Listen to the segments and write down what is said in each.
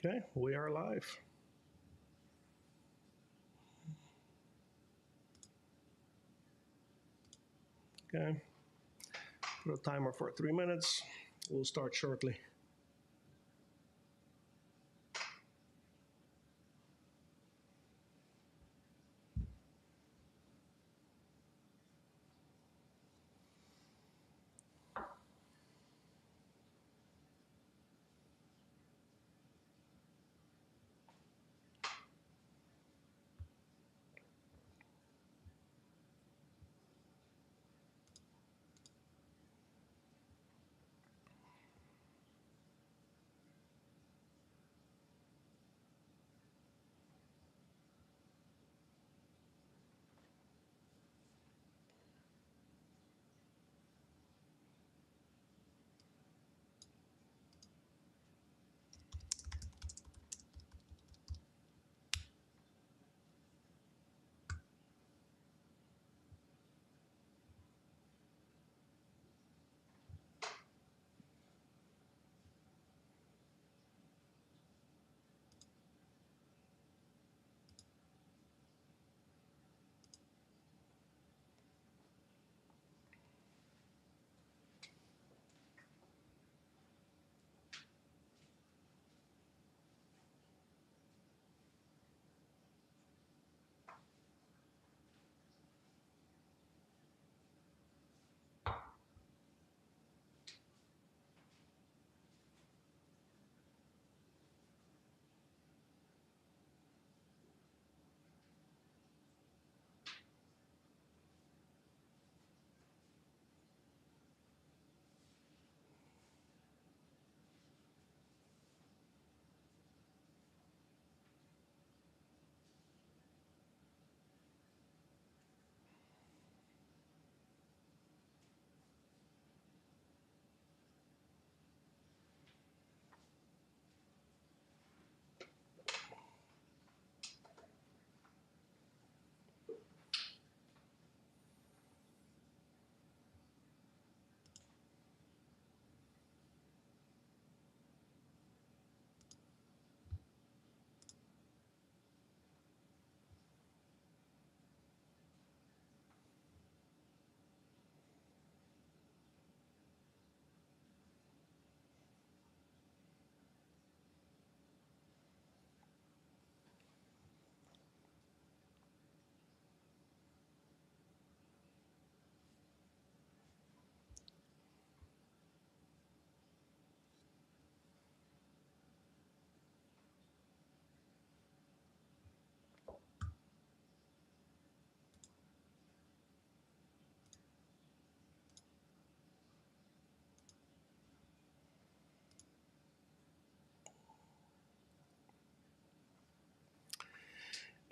Okay, we are live. Okay, put a timer for 3 minutes. We'll start shortly.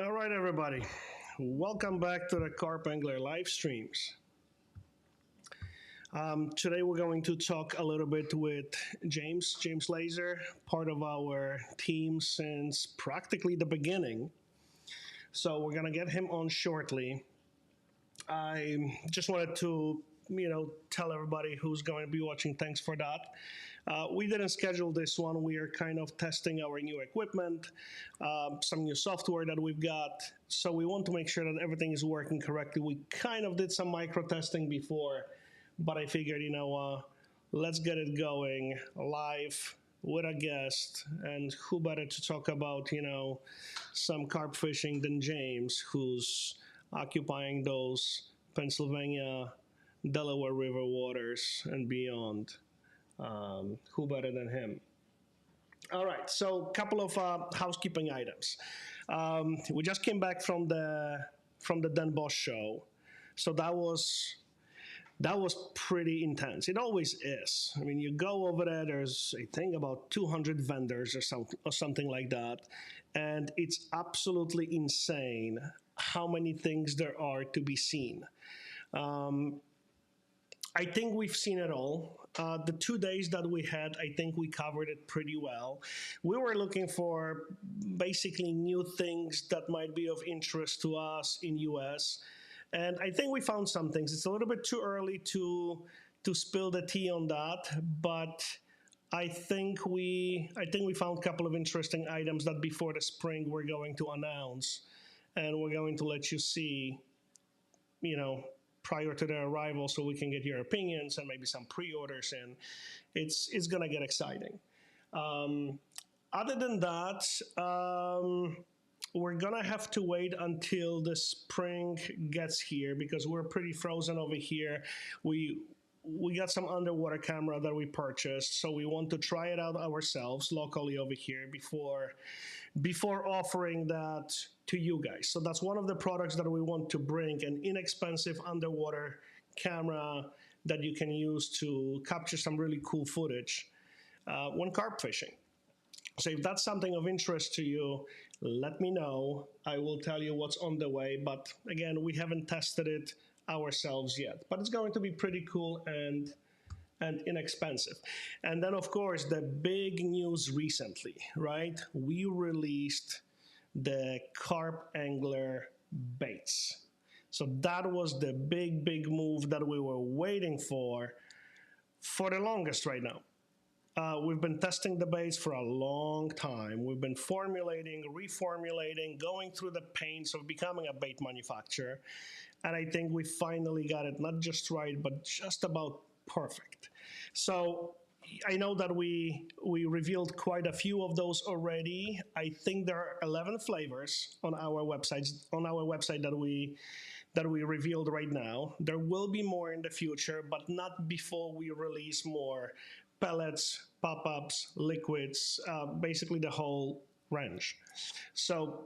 All right, everybody. Welcome back to the Carp Angler live streams. Today we're going to talk a little bit with James Leiser, part of our team since practically the beginning. So we're gonna get him on shortly. I just wanted to, tell everybody who's going to be watching, thanks for that. We didn't schedule this one. We are kind of testing our new equipment, some new software that we've got. So we want to make sure that everything is working correctly. We kind of did some micro testing before, but I figured, let's get it going live with a guest. And who better to talk about, some carp fishing than James, who's occupying those Pennsylvania, Delaware River waters and beyond. Who better than him? All right, so a couple of housekeeping items. We just came back from the Den Bosch show, so that was pretty intense. It always is. I mean, you go over there. There's I think about 200 vendors or something like that, and it's absolutely insane how many things there are to be seen. Um, I think we've seen it all. The 2 days that we had, I think we covered it pretty well. We were looking for basically new things that might be of interest to us in US, and I think we found some things. It's a little bit too early to spill the tea on that, but I think we found a couple of interesting items that before the spring we're going to announce, and we're going to let you see, you know, prior to their arrival, so we can get your opinions and maybe some pre-orders in. It's gonna get exciting. Um, Other than that, we're gonna have to wait until the spring gets here because we're pretty frozen over here. We got some underwater camera that we purchased, so we want to try it out ourselves locally over here before offering that to you guys. So that's one of the products that we want to bring, an inexpensive underwater camera that you can use to capture some really cool footage when carp fishing. So if that's something of interest to you, let me know. I will tell you what's on the way. But again, we haven't tested it ourselves yet. But it's going to be pretty cool and inexpensive. And then, of course, the big news recently, right? We released the Carp Angler baits. So that was the big move that we were waiting for the longest right now. We've been testing the baits for a long time. We've been formulating, reformulating, going through the pains of becoming a bait manufacturer. And I think we finally got it not just right, but just about perfect. So I know that we revealed quite a few of those already. I think there are 11 flavors on our website that we revealed right now. There will be more in the future, but not before we release more pellets, pop-ups, liquids, basically the whole range. So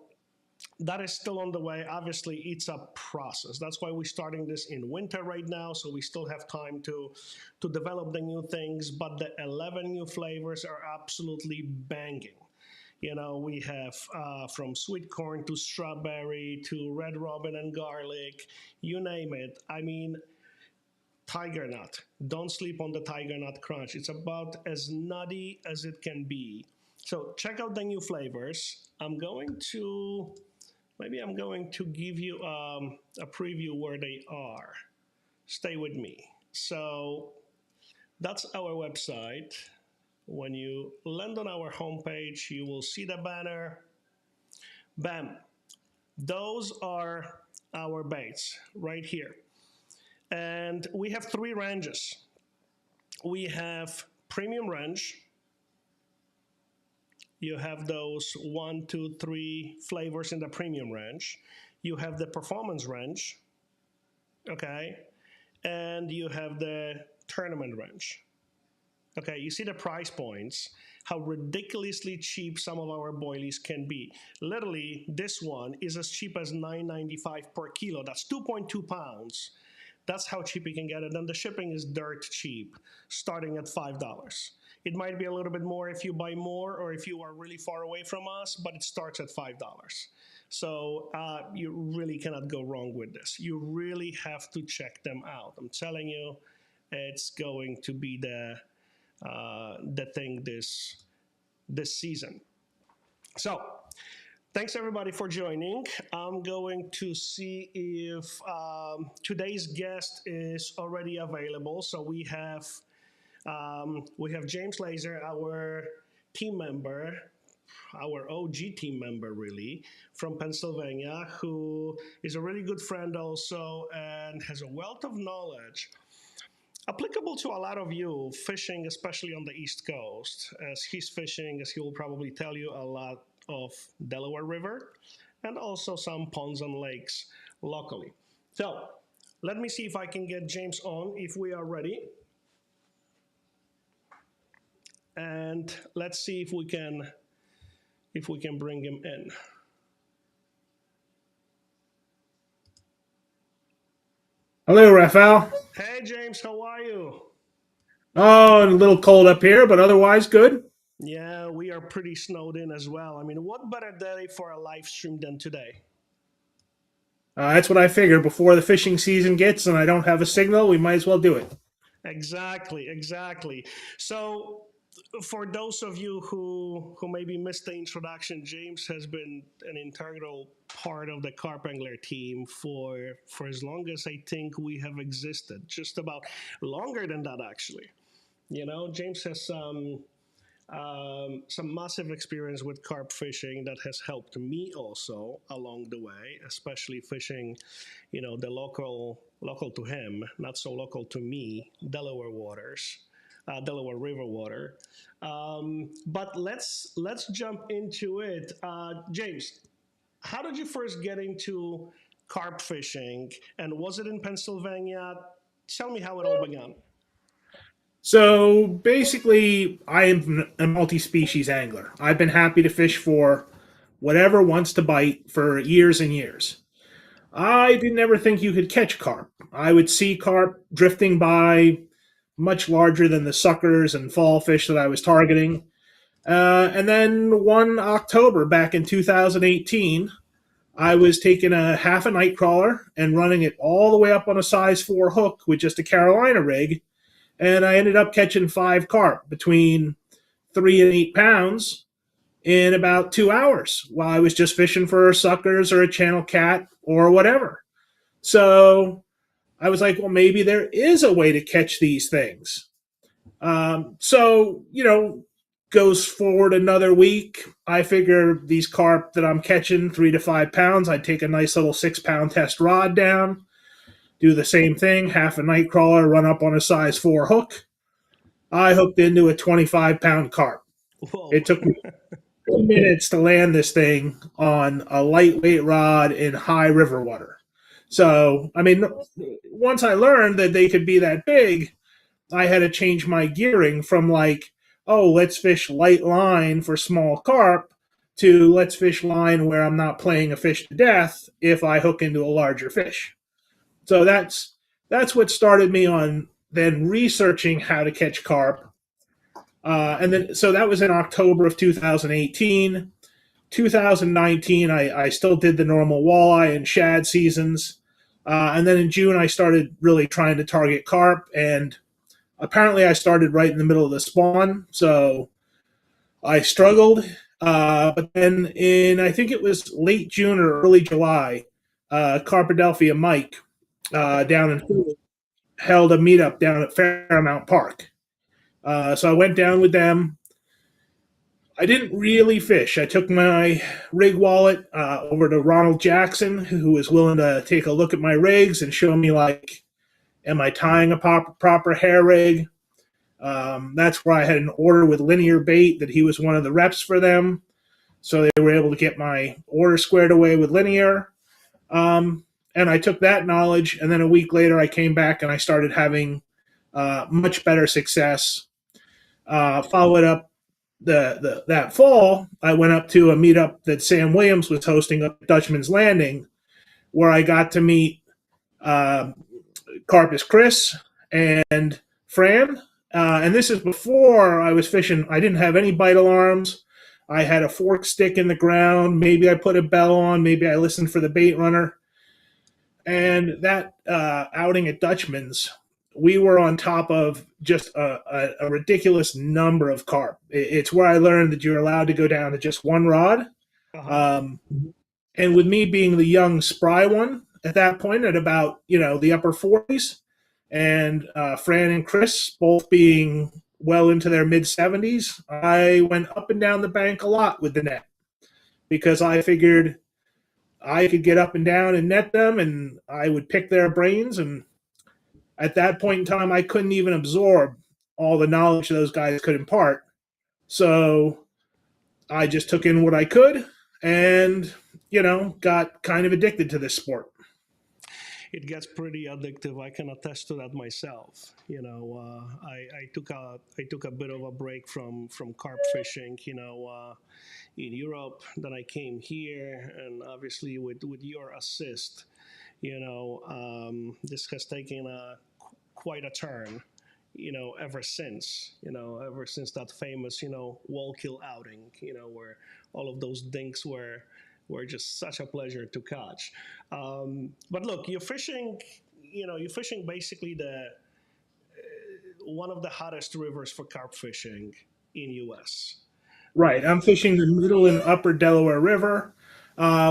that is still on the way. Obviously, it's a process. That's why we're starting this in winter right now, so we still have time to develop the new things. But the 11 new flavors are absolutely banging. You know, we have from sweet corn to strawberry to red robin and garlic, you name it. I mean, tiger nut. Don't sleep on the tiger nut crunch. It's about as nutty as it can be. So check out the new flavors. Maybe I'm going to give you a preview where they are. Stay with me. So that's our website. When you land on our homepage, you will see the banner. Bam. Those are our baits right here. And we have 3 ranges. We have premium range. You have those 1, 2, 3 flavors in the premium range. You have the performance range, okay? And you have the tournament range. Okay, you see the price points, how ridiculously cheap some of our boilies can be. Literally, this one is as cheap as $9.95 per kilo. That's 2.2 pounds. That's how cheap you can get it. And the shipping is dirt cheap, starting at $5. It might be a little bit more if you buy more or if you are really far away from us, but it starts at $5. So you really cannot go wrong with this. You really have to check them out. I'm telling you, it's going to be the thing this season. So thanks everybody for joining. I'm going to see if today's guest is already available. So we have James Leiser, our team member, our OG team member, really, from Pennsylvania, who is a really good friend also and has a wealth of knowledge applicable to a lot of you fishing, especially on the East Coast, as he's fishing, as he will probably tell you, a lot of Delaware River and also some ponds and lakes locally. So let me see if I can get James on if we are ready. And let's see if we can bring him in. Hello, Raphael. Hey James, how are you? Oh, a little cold up here, but otherwise good. Yeah, we are pretty snowed in as well. I mean, what better day for a live stream than today? That's what I figured. Before the fishing season gets and I don't have a signal, we might as well do it. Exactly. So, for those of you who maybe missed the introduction, James has been an integral part of the Carp Angler team for as long as I think we have existed. Just about longer than that, actually. You know, James has some massive experience with carp fishing that has helped me also along the way, especially fishing, the local to him, not so local to me, Delaware waters, Delaware River water. But let's jump into it. James, how did you first get into carp fishing, and was it in Pennsylvania? Tell me how it all began. So basically, I am a multi species angler. I've been happy to fish for whatever wants to bite for years and years. I didn't ever think you could catch carp. I would see carp drifting by much larger than the suckers and fall fish that I was targeting. And then one October back in 2018, I was taking a half a night crawler and running it all the way up on a size 4 hook with just a Carolina rig. And I ended up catching 5 carp between 3 and 8 pounds in about 2 hours while I was just fishing for suckers or a channel cat or whatever. So I was like, well, maybe there is a way to catch these things. Goes forward another week. I figure these carp that I'm catching, 3 to 5 pounds, I'd take a nice little 6 pound test rod down, do the same thing, half a night crawler, run up on a size 4 hook. I hooked into a 25-pound carp. Whoa. It took me 2 minutes to land this thing on a lightweight rod in high river water. So, I mean, once I learned that they could be that big, I had to change my gearing from like, oh, let's fish light line for small carp to let's fish line where I'm not playing a fish to death if I hook into a larger fish. So that's what started me on then researching how to catch carp. So that was in October of 2018. 2019, I still did the normal walleye and shad seasons. And then in June, I started really trying to target carp. And apparently, I started right in the middle of the spawn. So I struggled. But then I think it was late June or early July, Carpadelphia Mike Okay. down in Philly held a meetup down at Fairmount Park. So I went down with them. I didn't really fish. I took my rig wallet over to Ronald Jackson, who was willing to take a look at my rigs and show me, like, am I tying a proper hair rig? That's where I had an order with Linear Bait that he was one of the reps for them. So they were able to get my order squared away with Linear. And I took that knowledge, and then a week later I came back and I started having much better success. Followed up that fall, I went up to a meetup that Sam Williams was hosting up at Dutchman's Landing, where I got to meet uh, Carpus Chris and Fran. And this is before I was fishing. I didn't have any bite alarms. I had a fork stick in the ground. Maybe I put a bell on. Maybe I listened for the bait runner. And that outing at Dutchman's, we were on top of just a ridiculous number of carp. It's where I learned that you're allowed to go down to just one rod. Uh huh. Um, and with me being the young spry one at that point, at about the upper 40s, and Fran and Chris both being well into their mid 70s, I went up and down the bank a lot with the net because I figured I could get up and down and net them, and I would pick their brains. And at that point in time, I couldn't even absorb all the knowledge those guys could impart. So I just took in what I could and, got kind of addicted to this sport. It gets pretty addictive. I can attest to that myself. I took a bit of a break from carp fishing. In Europe. Then I came here, and obviously with your assist, this has taken quite a turn. Ever since that famous wall kill outing. Where all of those dinks were just such a pleasure to catch. But look, you're fishing. You're fishing basically the one of the hottest rivers for carp fishing in U.S. Right. I'm With fishing the middle and upper Delaware River,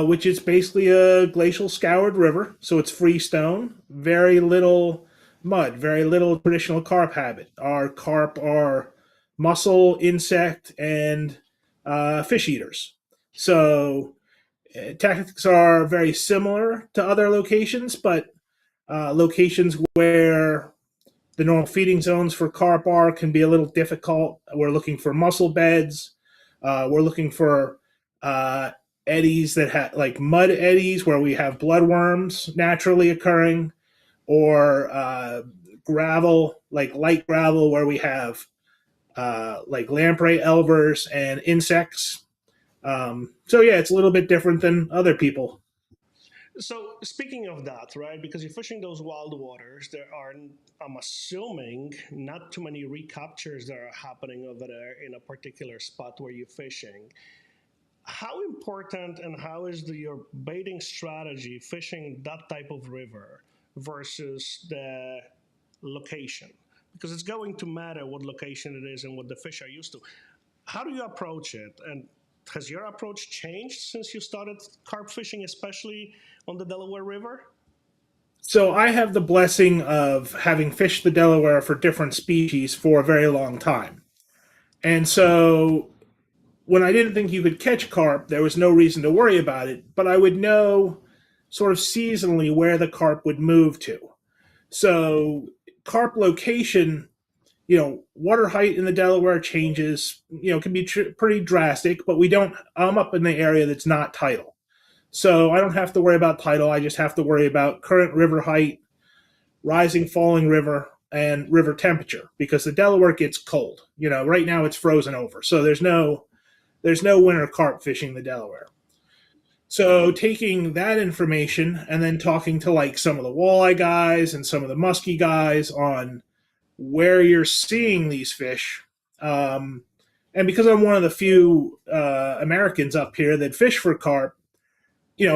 which is basically a glacial scoured river. So it's freestone, very little mud, very little traditional carp habit. Our carp are mussel, insect, and fish eaters. So tactics are very similar to other locations, but locations where the normal feeding zones for carp are can be a little difficult. We're looking for mussel beds. We're looking for uh, eddies that have like mud eddies where we have bloodworms naturally occurring, or gravel, like light gravel, where we have like lamprey elvers and insects. So yeah, it's a little bit different than other people. So speaking of that, right? Because you're fishing those wild waters, there are, I'm assuming, not too many recaptures that are happening over there in a particular spot where you're fishing. How important and how is your baiting strategy fishing that type of river versus the location? Because it's going to matter what location it is and what the fish are used to. How do you approach it? And has your approach changed since you started carp fishing, especially on the Delaware River? So I have the blessing of having fished the Delaware for different species for a very long time. And so when I didn't think you could catch carp, there was no reason to worry about it, but I would know sort of seasonally where the carp would move to. So carp location, water height in the Delaware changes, can be pretty drastic, but we don't, I'm up in the area that's not tidal. So I don't have to worry about tidal. I just have to worry about current river height, rising, falling river, and river temperature because the Delaware gets cold. Right now it's frozen over. So there's no winter carp fishing the Delaware. So taking that information and then talking to like some of the walleye guys and some of the muskie guys on where you're seeing these fish. And because I'm one of the few Americans up here that fish for carp,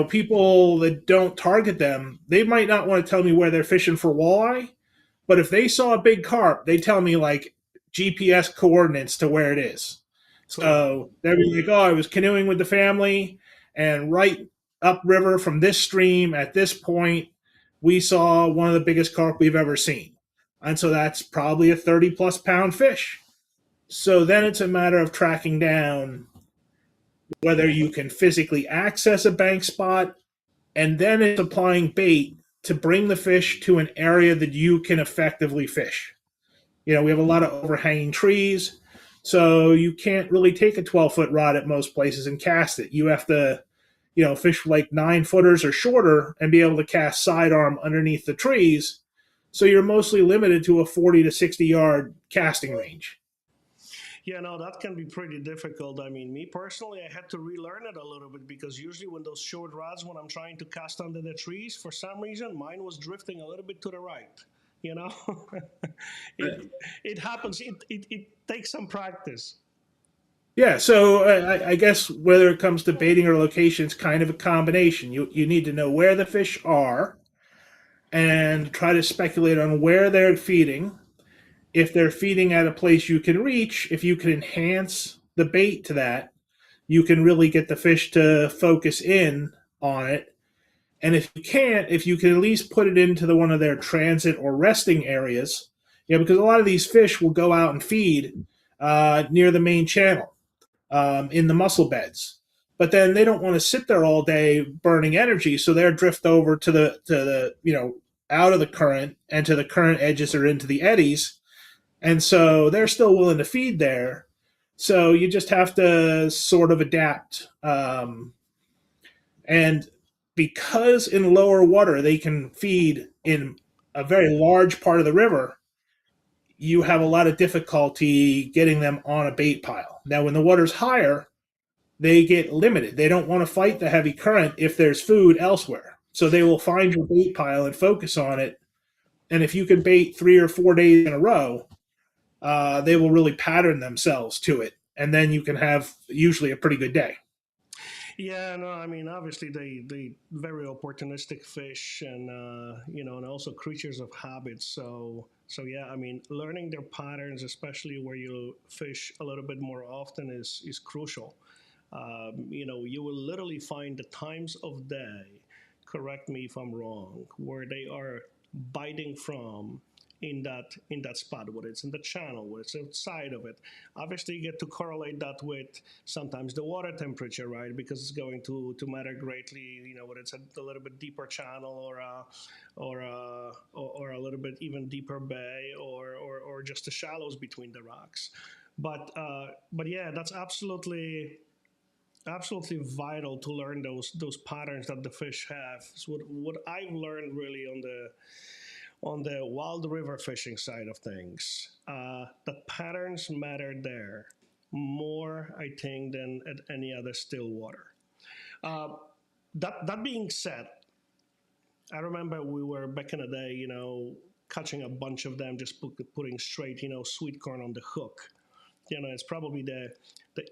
people that don't target them, they might not want to tell me where they're fishing for walleye, but if they saw a big carp, they tell me like GPS coordinates to where it is. Cool. So they'd be like, "Oh, I was canoeing with the family, and right upriver from this stream at this point, we saw one of the biggest carp we've ever seen." And so that's probably a 30 plus pound fish. So then it's a matter of tracking down whether you can physically access a bank spot, and then it's applying bait to bring the fish to an area that you can effectively fish. We have a lot of overhanging trees, so you can't really take a 12-foot rod at most places and cast it. You have to, fish like 9 footers or shorter and be able to cast sidearm underneath the trees. So you're mostly limited to a 40 to 60-yard casting range. Yeah, no, that can be pretty difficult. I mean, me personally, I had to relearn it a little bit because usually when those short rods, when I'm trying to cast under the trees, for some reason, mine was drifting a little bit to the right. You know, it it happens. It takes some practice. Yeah, so I guess whether it comes to baiting or location, it's kind of a combination. You need to know where the fish are and try to speculate on where they're feeding. If they're feeding at a place you can reach, if you can enhance the bait to that, you can really get the fish to focus in on it. And if you can't, if you can at least put it into one of their transit or resting areas, because a lot of these fish will go out and feed near the main channel in the mussel beds. But then they don't want to sit there all day burning energy, so they'll drift over to the out of the current and to the current edges or into the eddies, and so they're still willing to feed there. So you just have to sort of adapt. And because in lower water they can feed in a very large part of the river, you have a lot of difficulty getting them on a bait pile. Now, when the water's higher, they get limited. They don't want to fight the heavy current if there's food elsewhere. So they will find your bait pile and focus on it. And if you can bait 3 or 4 days in a row, they will really pattern themselves to it. And then you can have usually a pretty good day. Yeah, no, I mean, obviously they very opportunistic fish, and and also creatures of habit. So yeah, I mean, learning their patterns, especially where you fish a little bit more often, is crucial. You will literally find the times of day. Correct me if I'm wrong, where they are biting from in that spot, whether it's in the channel, whether it's outside of it. Obviously, you get to correlate that with sometimes the water temperature, right? Because it's going to matter greatly. Whether it's a little bit deeper channel or a little bit even deeper bay or just the shallows between the rocks. But yeah, that's absolutely vital to learn those patterns that the fish have. So what I've learned really on the wild river fishing side of things, the patterns matter there more, I think, than at any other still water. Uh, that being said, I remember we were back in the day, catching a bunch of them, just putting straight, sweet corn on the hook. It's probably the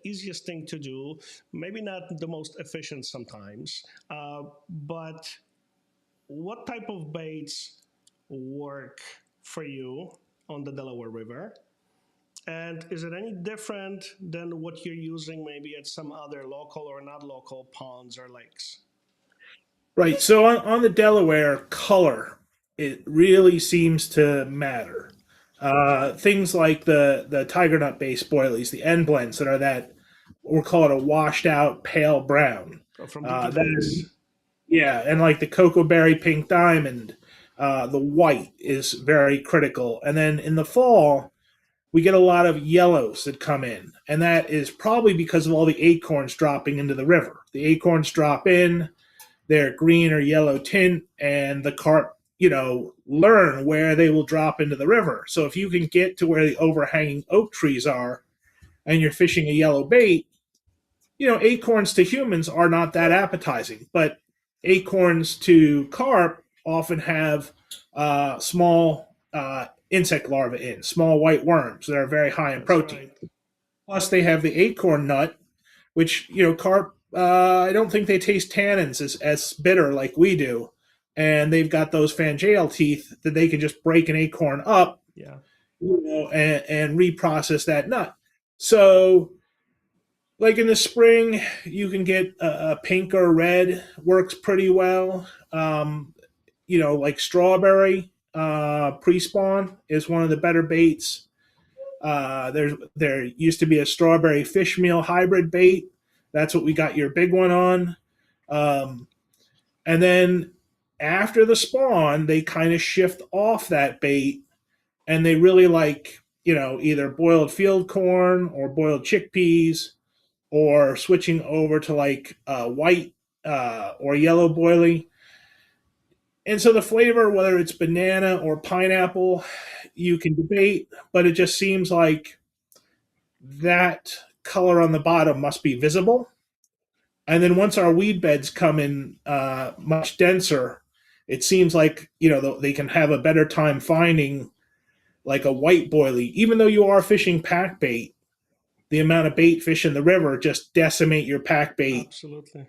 easiest thing to do. Maybe not the most efficient sometimes, but what type of baits work for you on the Delaware River? And is it any different than what you're using maybe at some other local or not local ponds or lakes? Right. So on the Delaware, color it really seems to matter. Things like the tiger nut based boilies, the end blends that are that we'll call it a washed out pale brown. Or from BP Then Lakes? yeah, and like the cocoa berry pink diamond, the white is very critical. And then in the fall, we get a lot of yellows that come in, and that is probably because of all the acorns dropping into the river. The acorns drop in, their green or yellow tint, and the carp, learn where they will drop into the river. So if you can get to where the overhanging oak trees are and you're fishing a yellow bait, acorns to humans are not that appetizing, but acorns to carp often have small insect larvae in, small white worms that are very high in That's protein. right. Plus, they have the acorn nut, which carp. I don't think they taste tannins as bitter like we do, and they've got those phangeal teeth that they can just break an acorn up, Yeah, and reprocess that nut. So, like in the spring, you can get a pink or red works pretty well. Like strawberry pre-spawn is one of the better baits. There used to be a strawberry fish meal hybrid bait. That's what we got your big one on. Um, and then after the spawn, they kind of shift off that bait and they really like, either boiled field corn or boiled chickpeas or switching over to like white or yellow boilie. And so the flavor, whether it's banana or pineapple, you can debate, but it just seems like that color on the bottom must be visible. And then once our weed beds come in much denser, it seems like they can have a better time finding like a white boilie. Even though you are fishing pack bait, the amount of bait fish in the river just decimate your pack bait. absolutely.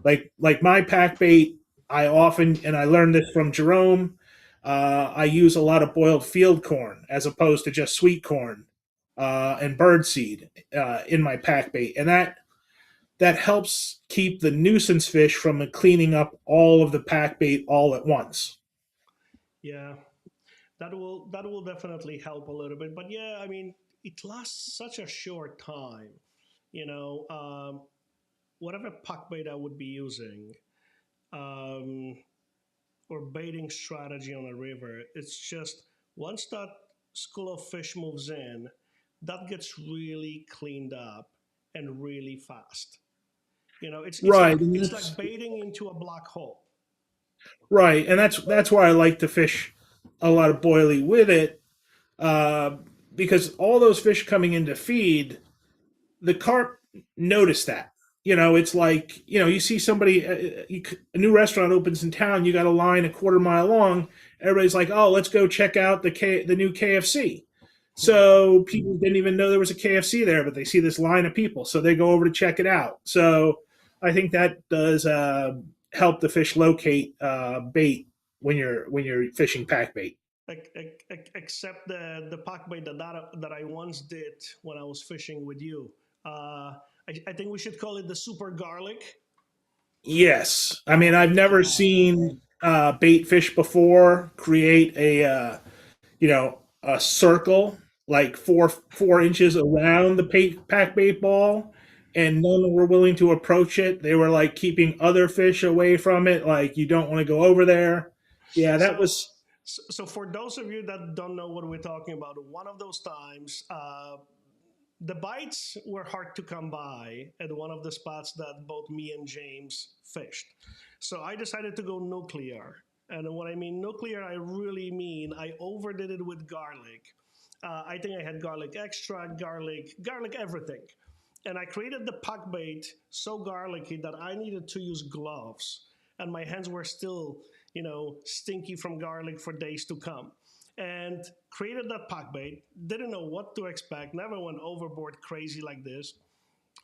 Like my pack bait, I often, and I learned this from Jerome. I use a lot of boiled field corn as opposed to just sweet corn and birdseed in my pack bait, and that helps keep the nuisance fish from cleaning up all of the pack bait all at once. Yeah, that will definitely help a little bit. But yeah, I mean, it lasts such a short time. You know, whatever puck bait I would be using, um, or baiting strategy on a river, it's just once that school of fish moves in, that gets really cleaned up and really fast. It's like Right, and it's like baiting into a black hole. that's why I like to fish a lot of boilie with it, uh, because all those fish coming in to feed, the carp notice that. It's like you see somebody, a new restaurant opens in town. You got a line a quarter mile long. Everybody's like, "Oh, let's go check out the new KFC." Yeah. So people didn't even know there was a KFC there, but they see this line of people, so they go over to check it out. So I think that does help the fish locate bait when you're fishing pack bait. Except the puck bait that I once did when I was fishing with you. I think we should call it the super garlic. Yes, I mean Oh I've my never god! seen. bait fish before, create a circle like four inches around the pack bait ball, and none were willing to approach it. They were like keeping other fish away from it, like you don't want to go over there. Yeah, that So, was. so for those of you that don't know what we're talking about, one of those times, the bites were hard to come by at one of the spots that both me and James fished. So I decided to go nuclear. And when I mean nuclear, I really mean I overdid it with garlic. I think I had garlic extract, garlic everything. And I created the puck bait so garlicky that I needed to use gloves. And my hands were still, stinky from garlic for days to come. And created that puck bait, didn't know what to expect, never went overboard crazy like this.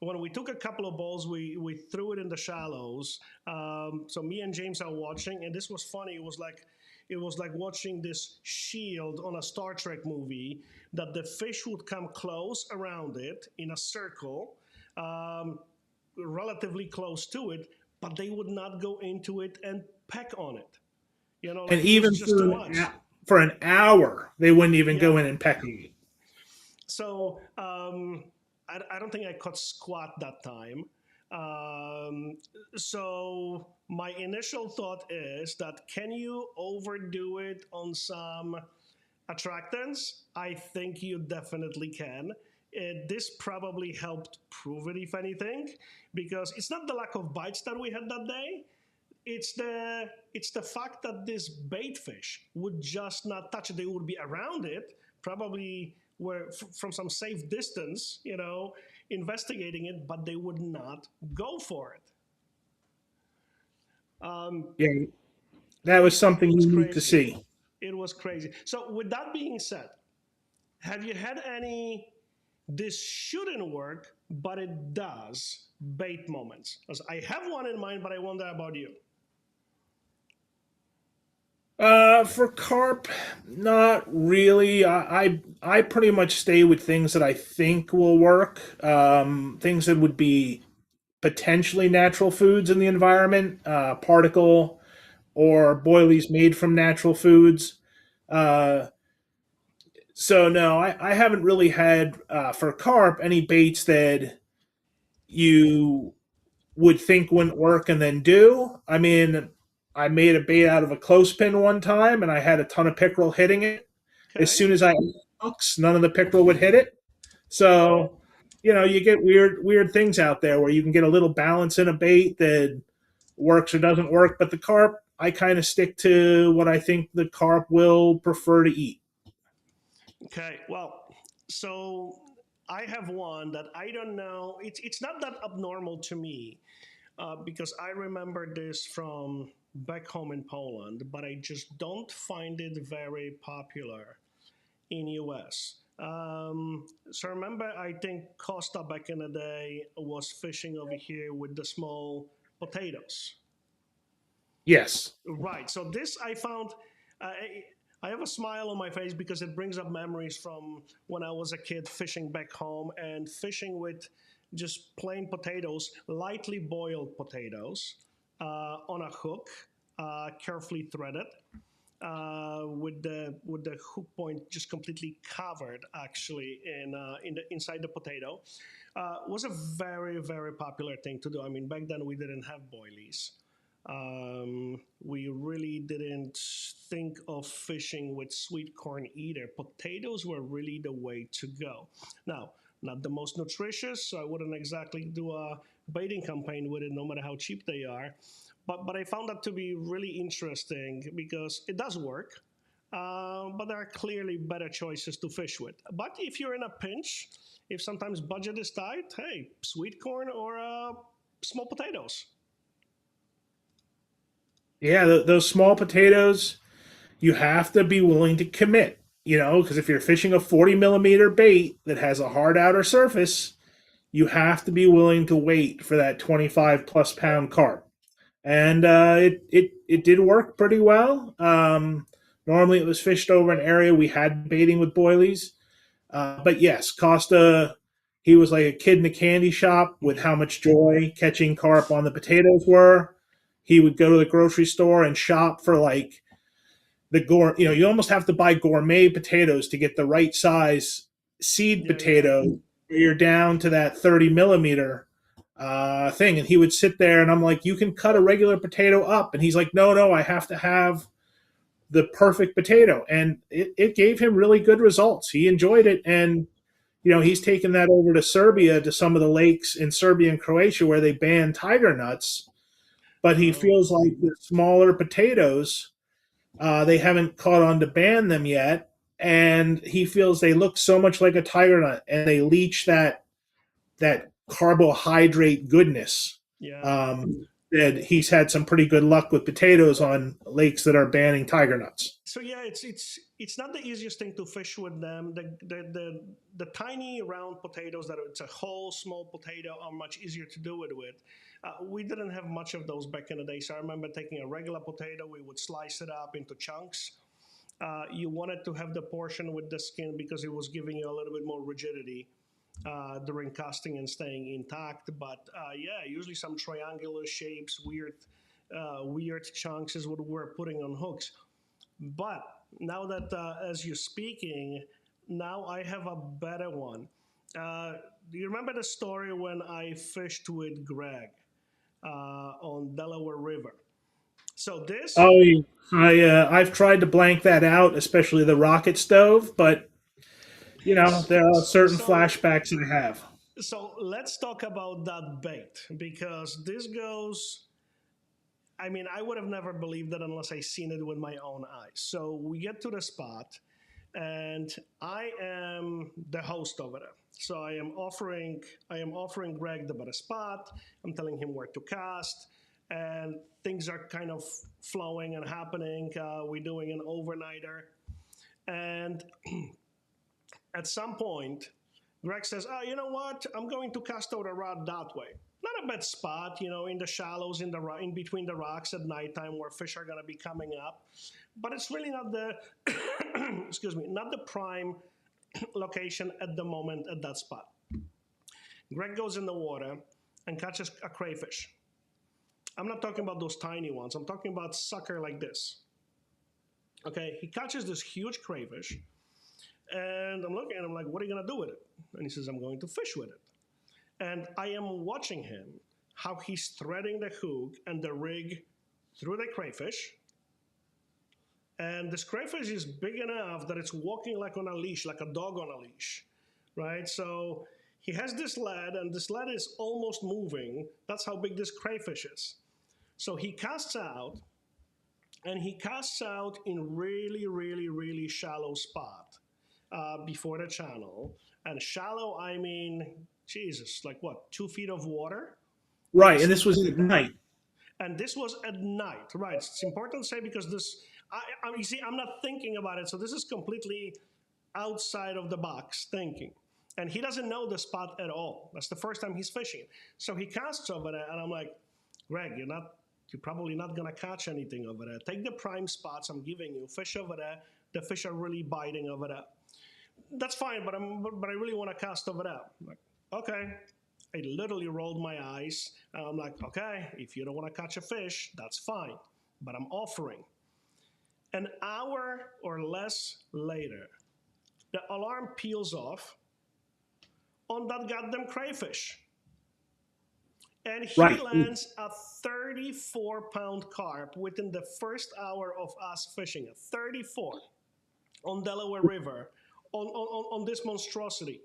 When we took a couple of balls, we threw it in the shallows. So me and James are watching, and this was funny. It was like watching this shield on a Star Trek movie that the fish would come close around it in a circle, um, relatively close to it, but they would not go into it and peck on it. And Like it was even just too much. for an hour, they wouldn't even Yeah. go in and peck you. So I don't think I caught squat that time. Um, so my initial thought is that can you overdo it on some attractants? I think you definitely can. This probably helped prove it, if anything, because it's not the lack of bites that we had that day. It's the fact that this bait fish would just not touch it. They would be around it, probably were from some safe distance, investigating it, but they would not go for it. Um, Yeah, that was it something was unique to crazy. see. It was crazy. So, with that being said, have you had any this shouldn't work, but it does bait moments? Because I have one in mind, but I wonder about you. For carp, not really. I pretty much stay with things that I think will work. Things that would be potentially natural foods in the environment, particle or boilies made from natural foods. Uh, so no, I haven't really had for carp any baits that you would think wouldn't work and then do. I mean, I made a bait out of a clothespin one time and I had a ton of pickerel hitting it. As Okay. soon as I hooks, none of the pickerel would hit it. So, you get weird things out there where you can get a little balance in a bait that works or doesn't work. But the carp, I kind of stick to what I think the carp will prefer to eat. Okay. Well, so I have one that I don't know. It's not that abnormal to me because I remember this from back home in Poland, but I just don't find it very popular in US. So remember, I think Costa back in the day was fishing over here with the small potatoes. Yes. Right. So this I found. I have a smile on my face because it brings up memories from when I was a kid fishing back home and fishing with just plain potatoes, lightly boiled potatoes, on a hook, carefully threaded, with the hook point just completely covered actually in the inside the potato. Was a very very popular thing to do. I mean, back then we didn't have boilies. We really didn't think of fishing with sweet corn either. Potatoes were really the way to go. Now, not the most nutritious, so I wouldn't exactly do a baiting campaign with it, no matter how cheap they are. But I found that to be really interesting because it does work. But there are clearly better choices to fish with. But if you're in a pinch, if sometimes budget is tight, hey, sweet corn or small potatoes. Yeah, those small potatoes, you have to be willing to commit, because if you're fishing a 40 millimeter bait that has a hard outer surface, you have to be willing to wait for that 25 plus pound carp. And it did work pretty well. Normally, it was fished over an area we had baiting with boilies. But yes, Costa, he was like a kid in a candy shop with how much joy catching carp on the potatoes were. he would go to the grocery store and shop for like you almost have to buy gourmet potatoes to get the right size seed Yeah, yeah. potato. You're down to that 30 millimeter thing. And he would sit there and I'm like, you can cut a regular potato up. And he's like, no, no, I have to have the perfect potato. And it gave him really good results. He enjoyed it. And, he's taken that over to Serbia, to some of the lakes in Serbia and Croatia where they ban tiger nuts. But he Oh, feels like the smaller potatoes, they haven't caught on to ban them yet, and he feels they look so much like a tiger nut, and they leach that carbohydrate goodness. yeah. That he's had some pretty good luck with potatoes on lakes that are banning tiger nuts. So yeah, it's not the easiest thing to fish with them. The tiny round potatoes that it's a whole small potato are much easier to do it with. We didn't have much of those back in the day, so I remember taking a regular potato, we would slice it up into chunks. You wanted to have the portion with the skin because it was giving you a little bit more rigidity during casting and staying intact. But yeah, usually some triangular shapes, weird chunks is what we're putting on hooks. But now that as you're speaking, now I have a better one. Do you remember the story when I fished with Greg on Delaware River? So this, Oh, I've tried to blank that out, especially the rocket stove, but there are certain so flashbacks I have. so let's talk about that bait because this goes. I mean, I would have never believed it unless I seen it with my own eyes. So we get to the spot, and I am the host over there. So I am offering Greg the better spot. I'm telling him where to cast, and things are kind of flowing and happening. We're doing an overnighter, and at some point, Greg says, "Oh, you know what? I'm going to cast out a rod that way." Not a bad spot, in the shallows, in between the rocks at nighttime where fish are going to be coming up. But it's really not the, excuse me, not the prime location at the moment at that spot. Greg goes in the water and catches a crayfish. I'm not talking about those tiny ones. I'm talking about sucker like this. Okay, he catches this huge crayfish, and I'm looking at him like, "What are you gonna do with it?" And he says, "I'm going to fish with it." And I am watching him how he's threading the hook and the rig through the crayfish. And this crayfish is big enough that it's walking like on a leash, like a dog on a leash, right? So he has this lead, and this lead is almost moving. That's how big this crayfish is. So he casts out, and he casts out in really, really, really shallow spot before the channel. And shallow, I mean, Jesus, like what, 2 feet of water? Maybe Right, and this was at night. and this was at night, right? It's important to say because this, you see, I'm not thinking about it, so this is completely outside of the box thinking. And he doesn't know the spot at all. That's the first time he's fishing. So he casts over there, and I'm like, Greg, you're probably not gonna catch anything over there. Take the prime spots I'm giving you. Fish over there. The fish are really biting over there. That's fine, but I really want to cast over there. I'm like, okay. I literally rolled my eyes, and I'm like, okay, if you don't want to catch a fish, that's fine, but I'm offering. An hour or less later, the alarm peels off on that goddamn crayfish. And he Right. lands a 34-pound carp within the first hour of us fishing it. 34 on Delaware River on this monstrosity.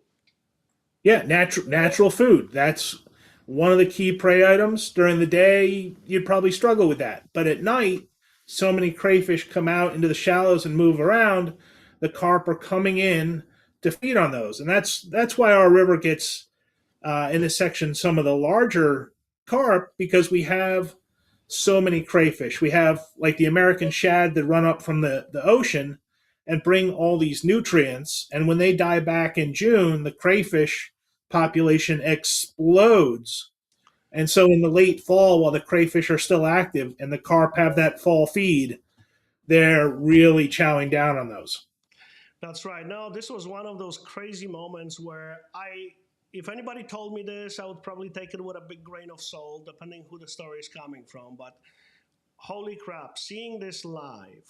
Yeah, natural food. That's one of the key prey items. During the day, you'd probably struggle with that, but at night, so many crayfish come out into the shallows and move around. The carp are coming in to feed on those, and that's why our river gets in this section some of the larger carp, because we have so many crayfish. We have like the American shad that run up from the ocean and bring all these nutrients. And when they die back in June, the crayfish population explodes. And so in the late fall, while the crayfish are still active and the carp have that fall feed, they're really chowing down on those. That's right. No, this was one of those crazy moments where if anybody told me this, I would probably take it with a big grain of salt, depending who the story is coming from. But holy crap, seeing this live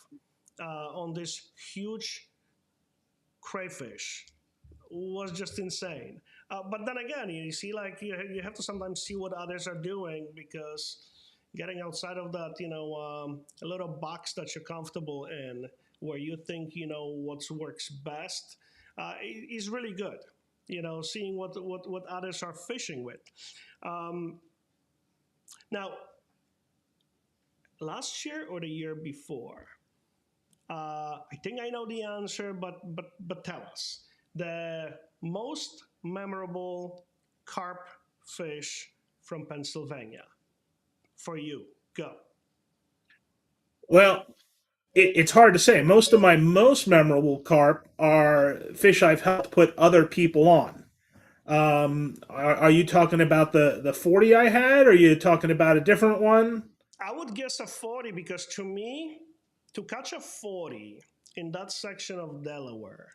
on this huge crayfish was just insane. But then again, you see, like you have to sometimes see what others are doing because getting outside of that, a little box that you're comfortable in, where you think you know what works best, is really good. Seeing what others are fishing with. Um, Now, last year or the year before, I think I know the answer, but tell us the most memorable carp fish from Pennsylvania for you. Go. Well, it's hard to say. Most of my most memorable carp are fish I've helped put other people on. Are you talking about the 40 I had? Or are you talking about a different one? I would guess a 40 because to me, to catch a 40 in that section of Delaware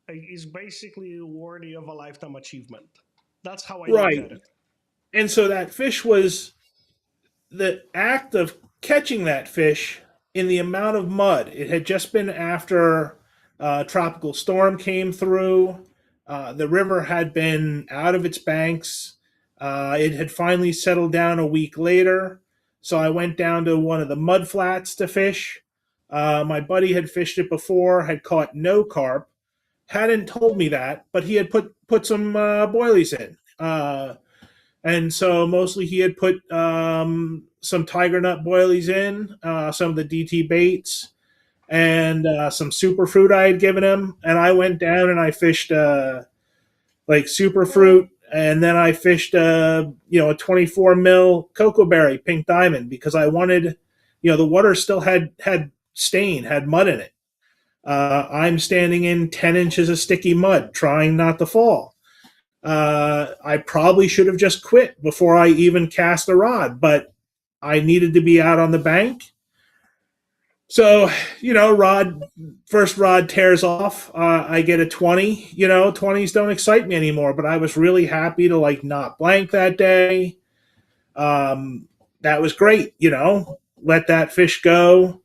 is basically worthy of a lifetime achievement. That's how I look at Right. it. And so that fish was the act of catching that fish in the amount of mud. It had just been after a tropical storm came through. The river had been out of its banks. It had finally settled down a week later. So I went down to one of the mud flats to fish. My buddy had fished it before, had caught no carp, hadn't told me that, but he had put some boilies in. And so mostly he had put some tiger nut boilies in, some of the DT baits, and some superfruit I had given him. And I went down and I fished like superfruit, and then I fished a 24 mil cocoa berry pink diamond because I wanted, the water still had stain, had mud in it. I'm standing in 10 inches of sticky mud, trying not to fall. I probably should have just quit before I even cast a rod, but I needed to be out on the bank. So, first rod tears off. I get a 20. 20s don't excite me anymore, but I was really happy to like not blank that day. That was great, let that fish go,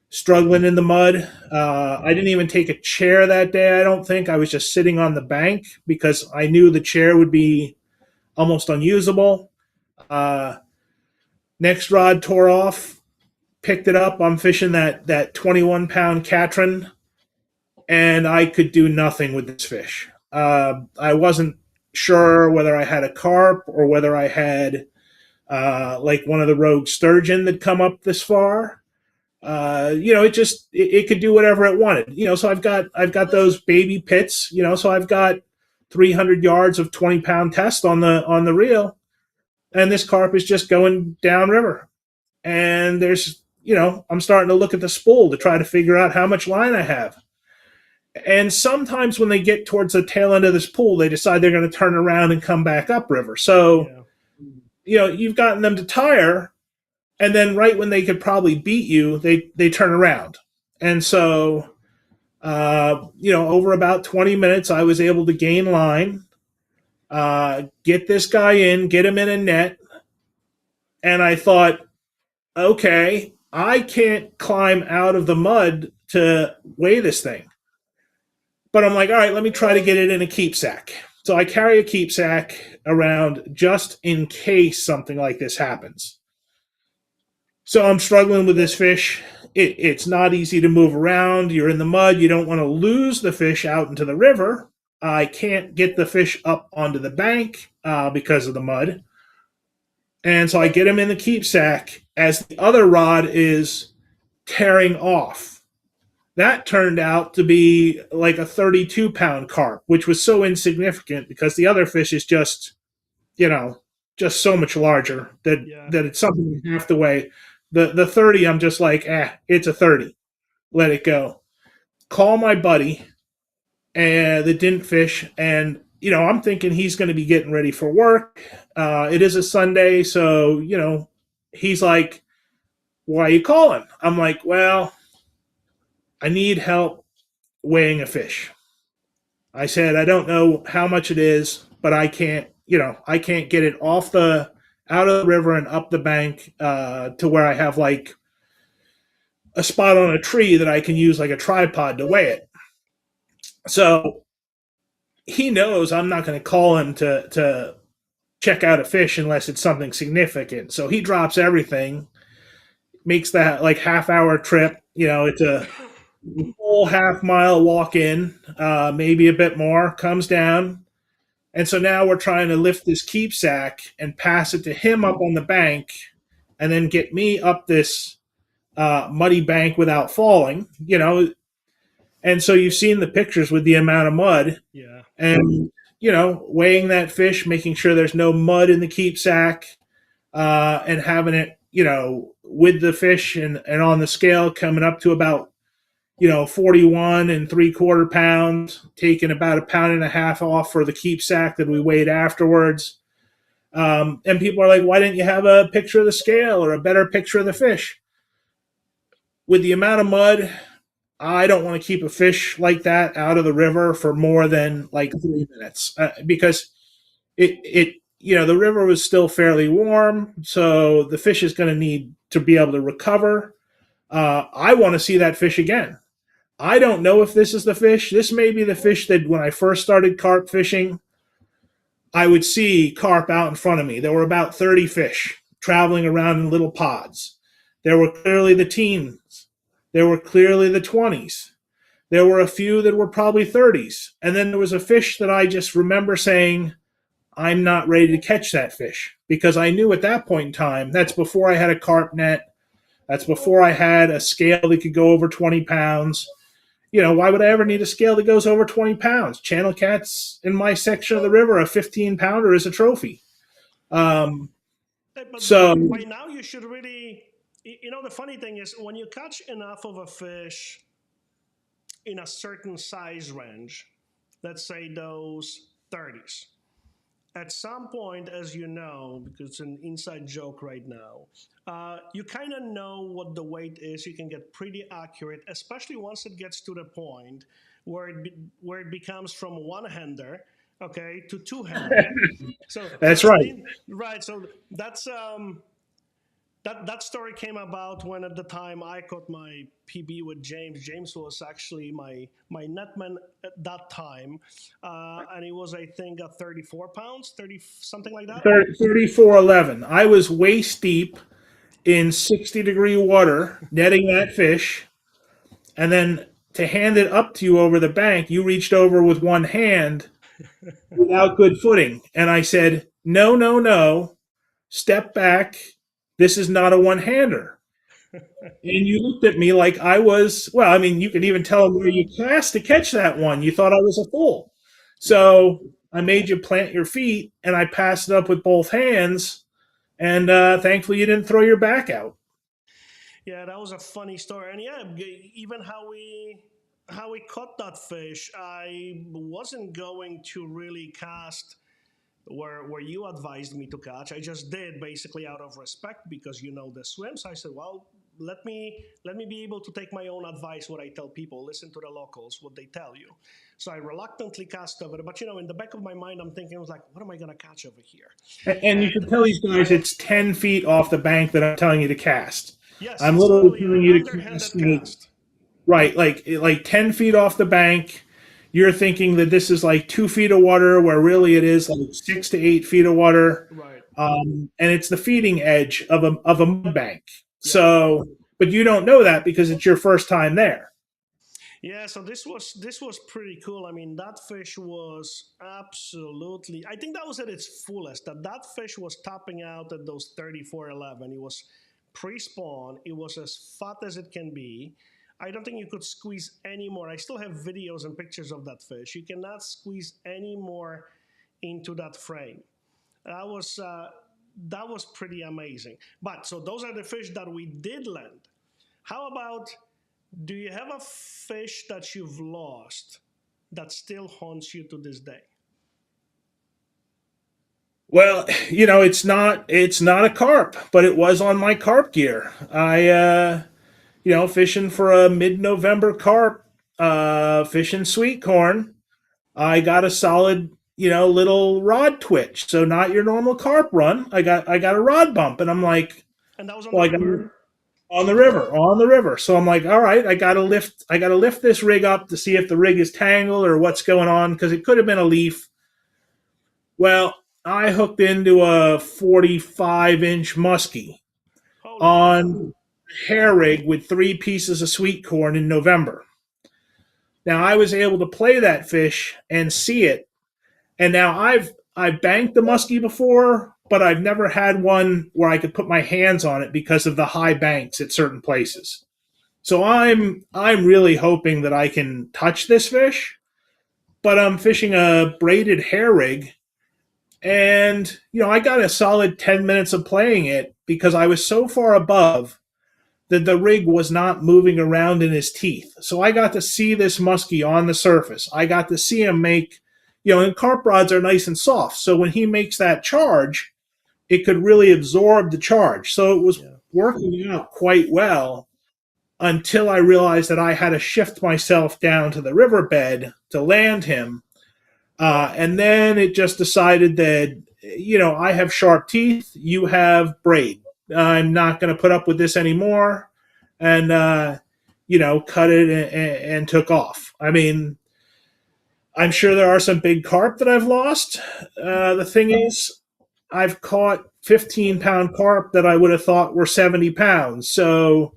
struggling in the mud. I didn't even take a chair that day, I don't think. I was just sitting on the bank because I knew the chair would be almost unusable. Uh, Next rod tore off, picked it up. I'm fishing that 21-pound catron, and I could do nothing with this fish. I wasn't sure whether I had a carp or whether I had like one of the rogue sturgeon that come up this far. It could do whatever it wanted. So I've got those baby pits. So I've got 300 yards of 20-pound test on the reel, and this carp is just going downriver. And I'm starting to look at the spool to try to figure out how much line I have. And sometimes when they get towards the tail end of this pool, they decide they're going to turn around and come back upriver. So, Yeah. You've gotten them to tire, and then right when they could probably beat you, they turn around. And so, over about 20 minutes, I was able to gain line, get this guy in, get him in a net, and I thought, okay, I can't climb out of the mud to weigh this thing. But I'm like, all right, let me try to get it in a keep sack. So I carry a keep sack around just in case something like this happens. So I'm struggling with this fish. It's not easy to move around. You're in the mud. You don't want to lose the fish out into the river. I can't get the fish up onto the bank because of the mud. And so I get him in the keep sack as the other rod is tearing off. That turned out to be like a 32-pound carp, which was so insignificant because the other fish is just so much larger that Yeah. that it's something you have to weigh. The 30, I'm just like, it's a 30. Let it go. Call my buddy that didn't fish, and I'm thinking he's going to be getting ready for work. It is a Sunday, so he's like, "Why are you calling?" I'm like, "Well, I need help weighing a fish." I said, "I don't know how much it is, but I can't get it off the out of the river and up the bank to where I have like a spot on a tree that I can use like a tripod to weigh it. So he knows I'm not going to call him to check out a fish unless it's something significant. So he drops everything, makes that like half-hour trip. It's a full half-mile walk in, maybe a bit more, comes down. And so now we're trying to lift this keep sack and pass it to him up on the bank and then get me up this muddy bank without falling. And so you've seen the pictures with the amount of mud Yeah. and, weighing that fish, making sure there's no mud in the keep sack, and having it, with the fish and on the scale coming up to about 41 and 3/4 pounds, taking about a pound and a half off for the keep sack that we weighed afterwards. And people are like, why didn't you have a picture of the scale or a better picture of the fish? With the amount of mud, I don't want to keep a fish like that out of the river for more than like 3 minutes, because the river was still fairly warm. So the fish is going to need to be able to recover. I want to see that fish again. I don't know if this is the fish. This may be the fish that when I first started carp fishing, I would see carp out in front of me. There were about 30 fish traveling around in little pods. There were clearly the teens. There were clearly the 20s. There were a few that were probably 30s. And then there was a fish that I just remember saying, I'm not ready to catch that fish, because I knew at that point in time, that's before I had a carp net. That's before I had a scale that could go over 20 pounds. Why would I ever need a scale that goes over 20 pounds? Channel cats in my section of the river, a 15-pounder is a trophy. Um, But so, by now you should really, the funny thing is when you catch enough of a fish in a certain size range, let's say those 30s, at some point, as you know, because it's an inside joke right now, you kind of know what the weight is. You can get pretty accurate, especially once it gets to the point where it becomes from one hander, okay, to two hander. So that's it's an right. in, right. So that story came about when at the time I caught my PB with James. James was actually my netman at that time, and he was I think at 34 pounds, 30 something like that. 3411. I was waist deep in 60-degree water netting that fish. And then to hand it up to you over the bank, you reached over with one hand without good footing. And I said, no, no, no, step back. This is not a one hander. And you looked at me like I was, well, I mean, you could even tell where you cast to catch that one. You thought I was a fool. Yeah. So I made you plant your feet and I passed it up with both hands. And thankfully, you didn't throw your back out. Yeah, that was a funny story, and yeah, even how we caught that fish, I wasn't going to really cast where you advised me to catch. I just did basically out of respect because you know the swims. I said, well, let me be able to take my own advice. What I tell people, listen to the locals, what they tell you. So I reluctantly cast over it, but in the back of my mind, I'm thinking, I was like, what am I gonna catch over here? And you And should tell these guys it's 10 feet off the bank that I'm telling you to cast. yes, I'm it's literally literally an telling you to cast underhanded like, cast. right, like 10 feet off the bank. You're thinking that this is like 2 feet of water, where really it is like 6 to 8 feet of water. Right. And it's the feeding edge of a mud bank. Yeah. So, but you don't know that because it's your first time there. Yeah, so this was pretty cool. I mean, that fish was absolutely. I think that was at its fullest. That fish was topping out at those 34.11. It was pre-spawn. It was as fat as it can be. I don't think you could squeeze any more. I still have videos and pictures of that fish. You cannot squeeze any more into that frame. That was uh, that was pretty amazing. But so those are the fish that we did land. How about do you have a fish that you've lost that still haunts you to this day? Well, it's not a carp, but it was on my carp gear. Fishing for a mid-November carp, fishing sweet corn. I got a solid, little rod twitch. So not your normal carp run. I got a rod bump, and I'm like, And that was on the well, river. on the river. So I'm like, all right, I gotta lift this rig up to see if the rig is tangled or what's going on because it could have been a leaf. Well, I hooked into a 45-inch muskie Holy cow! on a hair rig with 3 pieces of sweet corn in November. Now I was able to play that fish and see it, and now I've banked the muskie before, but I've never had one where I could put my hands on it because of the high banks at certain places. So I'm really hoping that I can touch this fish, but I'm fishing a braided hair rig, and I got a solid 10 minutes of playing it because I was so far above that the rig was not moving around in his teeth. So I got to see this muskie on the surface. I got to see him make, and carp rods are nice and soft. So when he makes that charge, it could really absorb the charge. So it was Yeah. working out quite well until I realized that I had to shift myself down to the riverbed to land him. And then it just decided that, I have sharp teeth, you have braid. I'm not going to put up with this anymore. And, cut it and took off. I mean, I'm sure there are some big carp that I've lost. The thing is, I've caught 15-pound carp that I would have thought were 70 pounds. So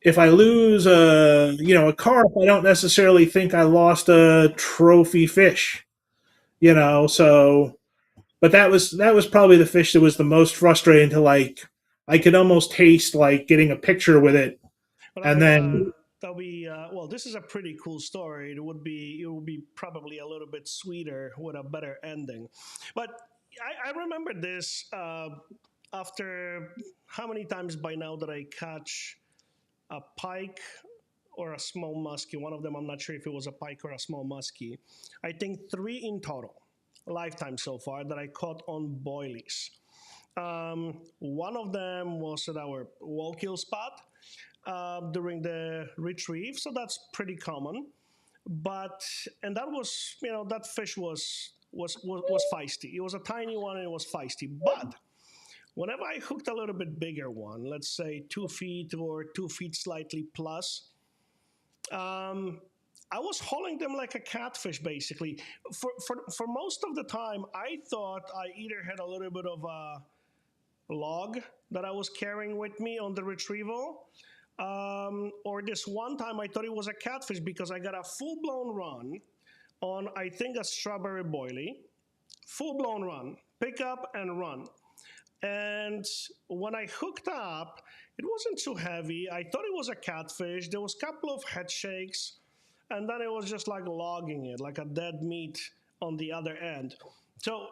if I lose a carp, I don't necessarily think I lost a trophy fish. So but that was probably the fish that was the most frustrating to like I could almost taste like getting a picture with it Well, and then that'll be well. This is a pretty cool story. It would be probably a little bit sweeter with a better ending, but I remember this after how many times by now that I catch a pike or a small muskie. One of them, I'm not sure if it was a pike or a small muskie. I think three in total, lifetime so far, that I caught on boilies. One of them was at our wall kill spot during the retrieve, so that's pretty common. But and that was, that fish was feisty. It was a tiny one and it was feisty. But whenever I hooked a little bit bigger one, let's say 2 feet or 2 feet slightly plus, um, I was hauling them like a catfish, basically. For most of the time, I thought I either had a little bit of a log that I was carrying with me on the retrieval, or this one time I thought it was a catfish because I got a full blown run on, I think, a strawberry boilie. Full blown run, pick up and run. And when I hooked up, it wasn't too heavy. I thought it was a catfish. There was a couple of head shakes, and then it was just like logging it, like a dead meat on the other end. So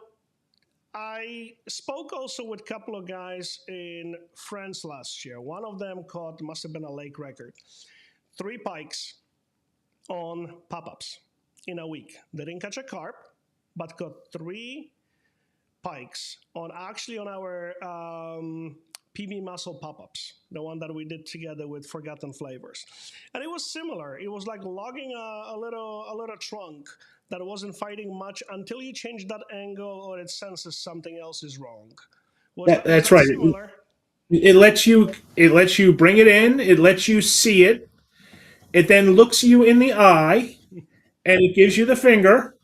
I spoke also with a couple of guys in France last year. One of them caught, must have been a lake record, 3 pikes on pop ups in a week. They didn't catch a carp, but caught 3 pikes on our PB Muscle pop-ups, the one that we did together with Forgotten Flavors, and it was similar. It was like logging a little trunk that wasn't fighting much until you change that angle or it senses something else is wrong. Was that's that right. similar? It lets you bring it in, it lets you see it, it then looks you in the eye and it gives you the finger.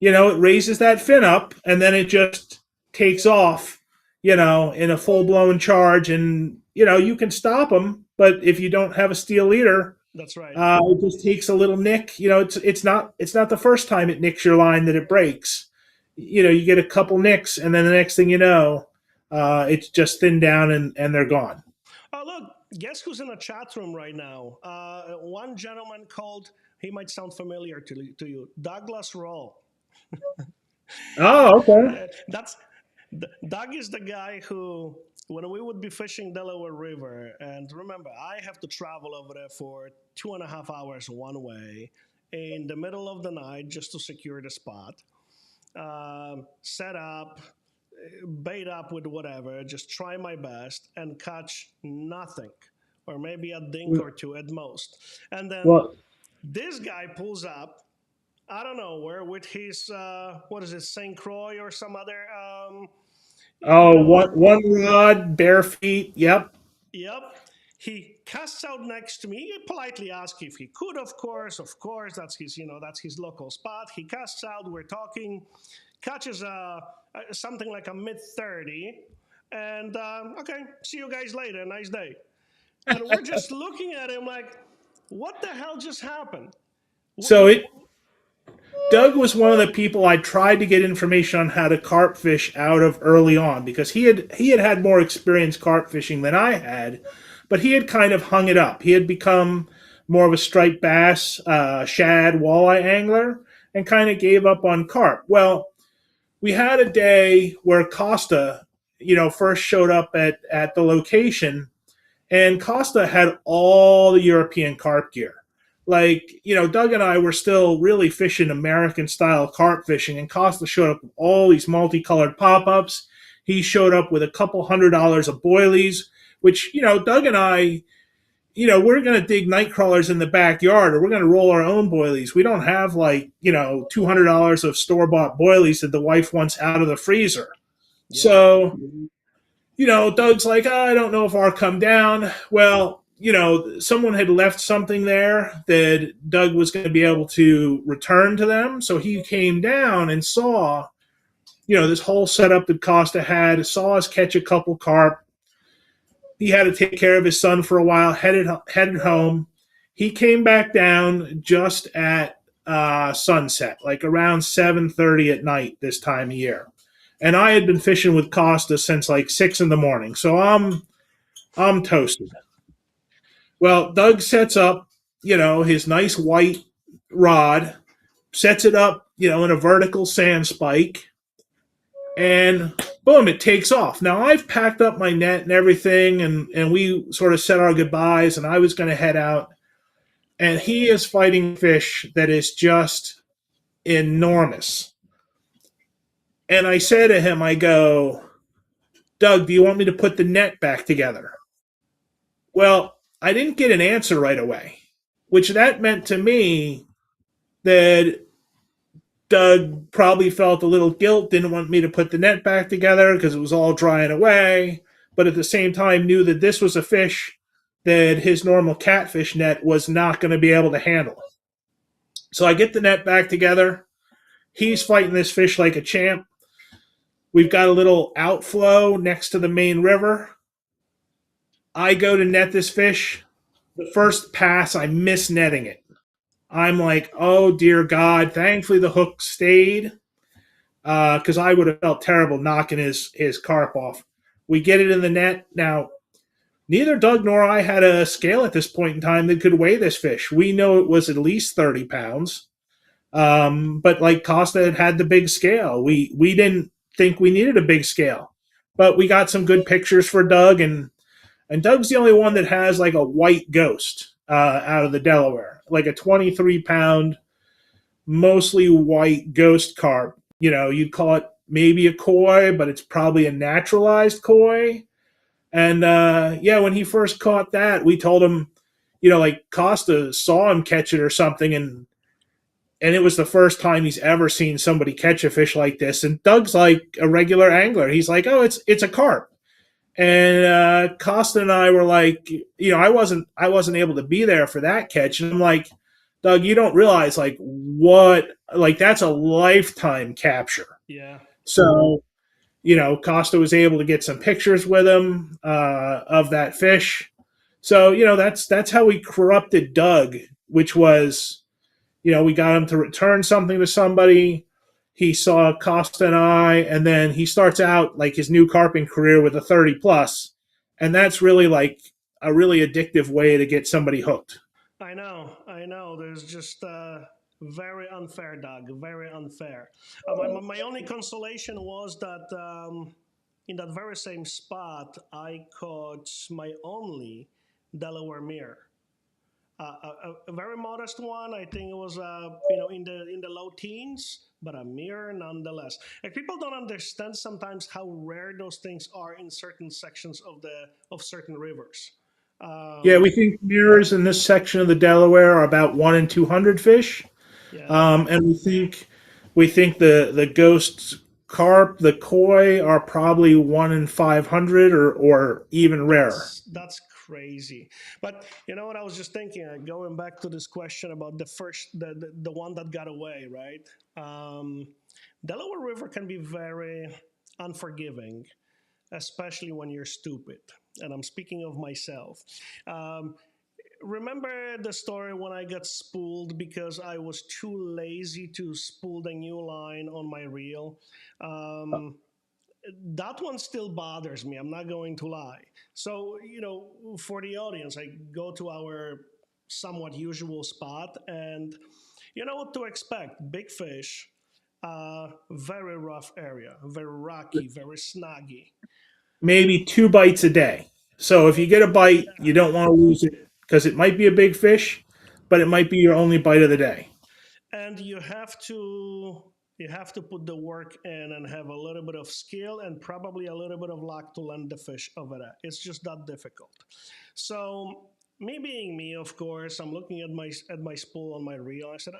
It raises that fin up and then it just takes off, in a full blown charge. And, you can stop them, but if you don't have a steel leader, That's right. it just takes a little nick. It's not the first time it nicks your line that it breaks. You get a couple nicks, and then the next thing you know, it's just thinned down and they're gone. Oh, look, guess who's in the chat room right now? One gentleman called, he might sound familiar to you, Douglas Roll. Oh, okay. That's Doug is the guy who, when we would be fishing Delaware River, and remember, I have to travel over there for 2.5 hours one way in the middle of the night just to secure the spot, set up, bait up with whatever, just try my best and catch nothing, or maybe a dink or two at most. And then Well, this guy pulls up I don't know where with his what is it, Saint Croix or some other you oh, know one rod, bare feet. Yep. yep. He casts out next to me. He politely asks if he could, of course, that's his, that's his local spot. He casts out, we're talking, catches something like a mid 30, and okay, see you guys later, nice day. And we're just looking at him like, what the hell just happened? So it Doug was one of the people I tried to get information on how to carp fish out of early on because he had more experience carp fishing than I had, but he had kind of hung it up. He had become more of a striped bass, shad, walleye angler, and kind of gave up on carp. Well, we had a day where Costa, first showed up at the location, and Costa had all the European carp gear. Like, Doug and I were still really fishing American style carp fishing, and Costa showed up with all these multicolored pop ups. He showed up with a couple $100 of boilies, which, Doug and I, we're going to dig night crawlers in the backyard or we're going to roll our own boilies. We don't have like, $200 of store bought boilies that the wife wants out of the freezer. Yeah. So, Doug's like, oh, I don't know if I'll come down. Well, someone had left something there that Doug was going to be able to return to them. So he came down and saw, this whole setup that Costa had, saw us catch a couple carp. He had to take care of his son for a while, headed home. He came back down just at sunset, like around 7:30 at night this time of year. And I had been fishing with Costa since like 6 in the morning. So I'm toasted. Well, Doug sets up, his nice white rod, sets it up, in a vertical sand spike, and boom, it takes off. Now, I've packed up my net and everything, and we sort of said our goodbyes, and I was going to head out. And he is fighting fish that is just enormous. And I say to him, I go, Doug, do you want me to put the net back together? Well, I didn't get an answer right away, which that meant to me that Doug probably felt a little guilt, didn't want me to put the net back together because it was all drying away, but at the same time knew that this was a fish that his normal catfish net was not going to be able to handle. So I get the net back together. He's fighting this fish like a champ. We've got a little outflow next to the main river. I go to net this fish. The first pass, I miss netting it. I'm like, oh, dear God. Thankfully, the hook stayed because I would have felt terrible knocking his carp off. We get it in the net. Now, neither Doug nor I had a scale at this point in time that could weigh this fish. We know it was at least 30 pounds. But like Costa had the big scale. We didn't think we needed a big scale. But we got some good pictures for Doug, and Doug's the only one that has like a white ghost out of the Delaware, like a 23-pound, mostly white ghost carp. You'd call it maybe a koi, but it's probably a naturalized koi. And when he first caught that, we told him, like Costa saw him catch it or something, and it was the first time he's ever seen somebody catch a fish like this. And Doug's like a regular angler. He's like, oh, it's a carp. And Costa and I were like, I wasn't able to be there for that catch. And I'm like, Doug, you don't realize like what, like that's a lifetime capture. Yeah. So, Costa was able to get some pictures with him of that fish. So, that's how we corrupted Doug, which was, we got him to return something to somebody. He saw Costa and I, and then he starts out like his new carping career with a 30 plus. And that's really like a really addictive way to get somebody hooked. I know. There's just very unfair, Doug. Very unfair. My only consolation was that in that very same spot, I caught my only Delaware mirror. A very modest one. I think it was in the low teens, but a mirror nonetheless. And people don't understand sometimes how rare those things are in certain sections of certain rivers. Yeah, we think mirrors in this section of the Delaware are about 1 in 200 fish, Yeah, and we think the ghost carp, the koi, are probably 1 in 500 or even rarer. that's crazy. But you know what? I was just thinking, going back to this question about the one that got away, right? Um, Delaware River can be very unforgiving, especially when you're stupid. And I'm speaking of myself. Um, Remember the story when I got spooled because I was too lazy to spool the new line on my reel? Um, that one still bothers me. I'm not going to lie. So, for the audience, I go to our somewhat usual spot, and you know what to expect: big fish, very rough area, very rocky, very snaggy. Maybe 2 bites a day. So if you get a bite, you don't want to lose it because it might be a big fish, but it might be your only bite of the day. And you have to put the work in and have a little bit of skill and probably a little bit of luck to land the fish over there. It's just that difficult. So me being me, of course, I'm looking at my spool on my reel. I said,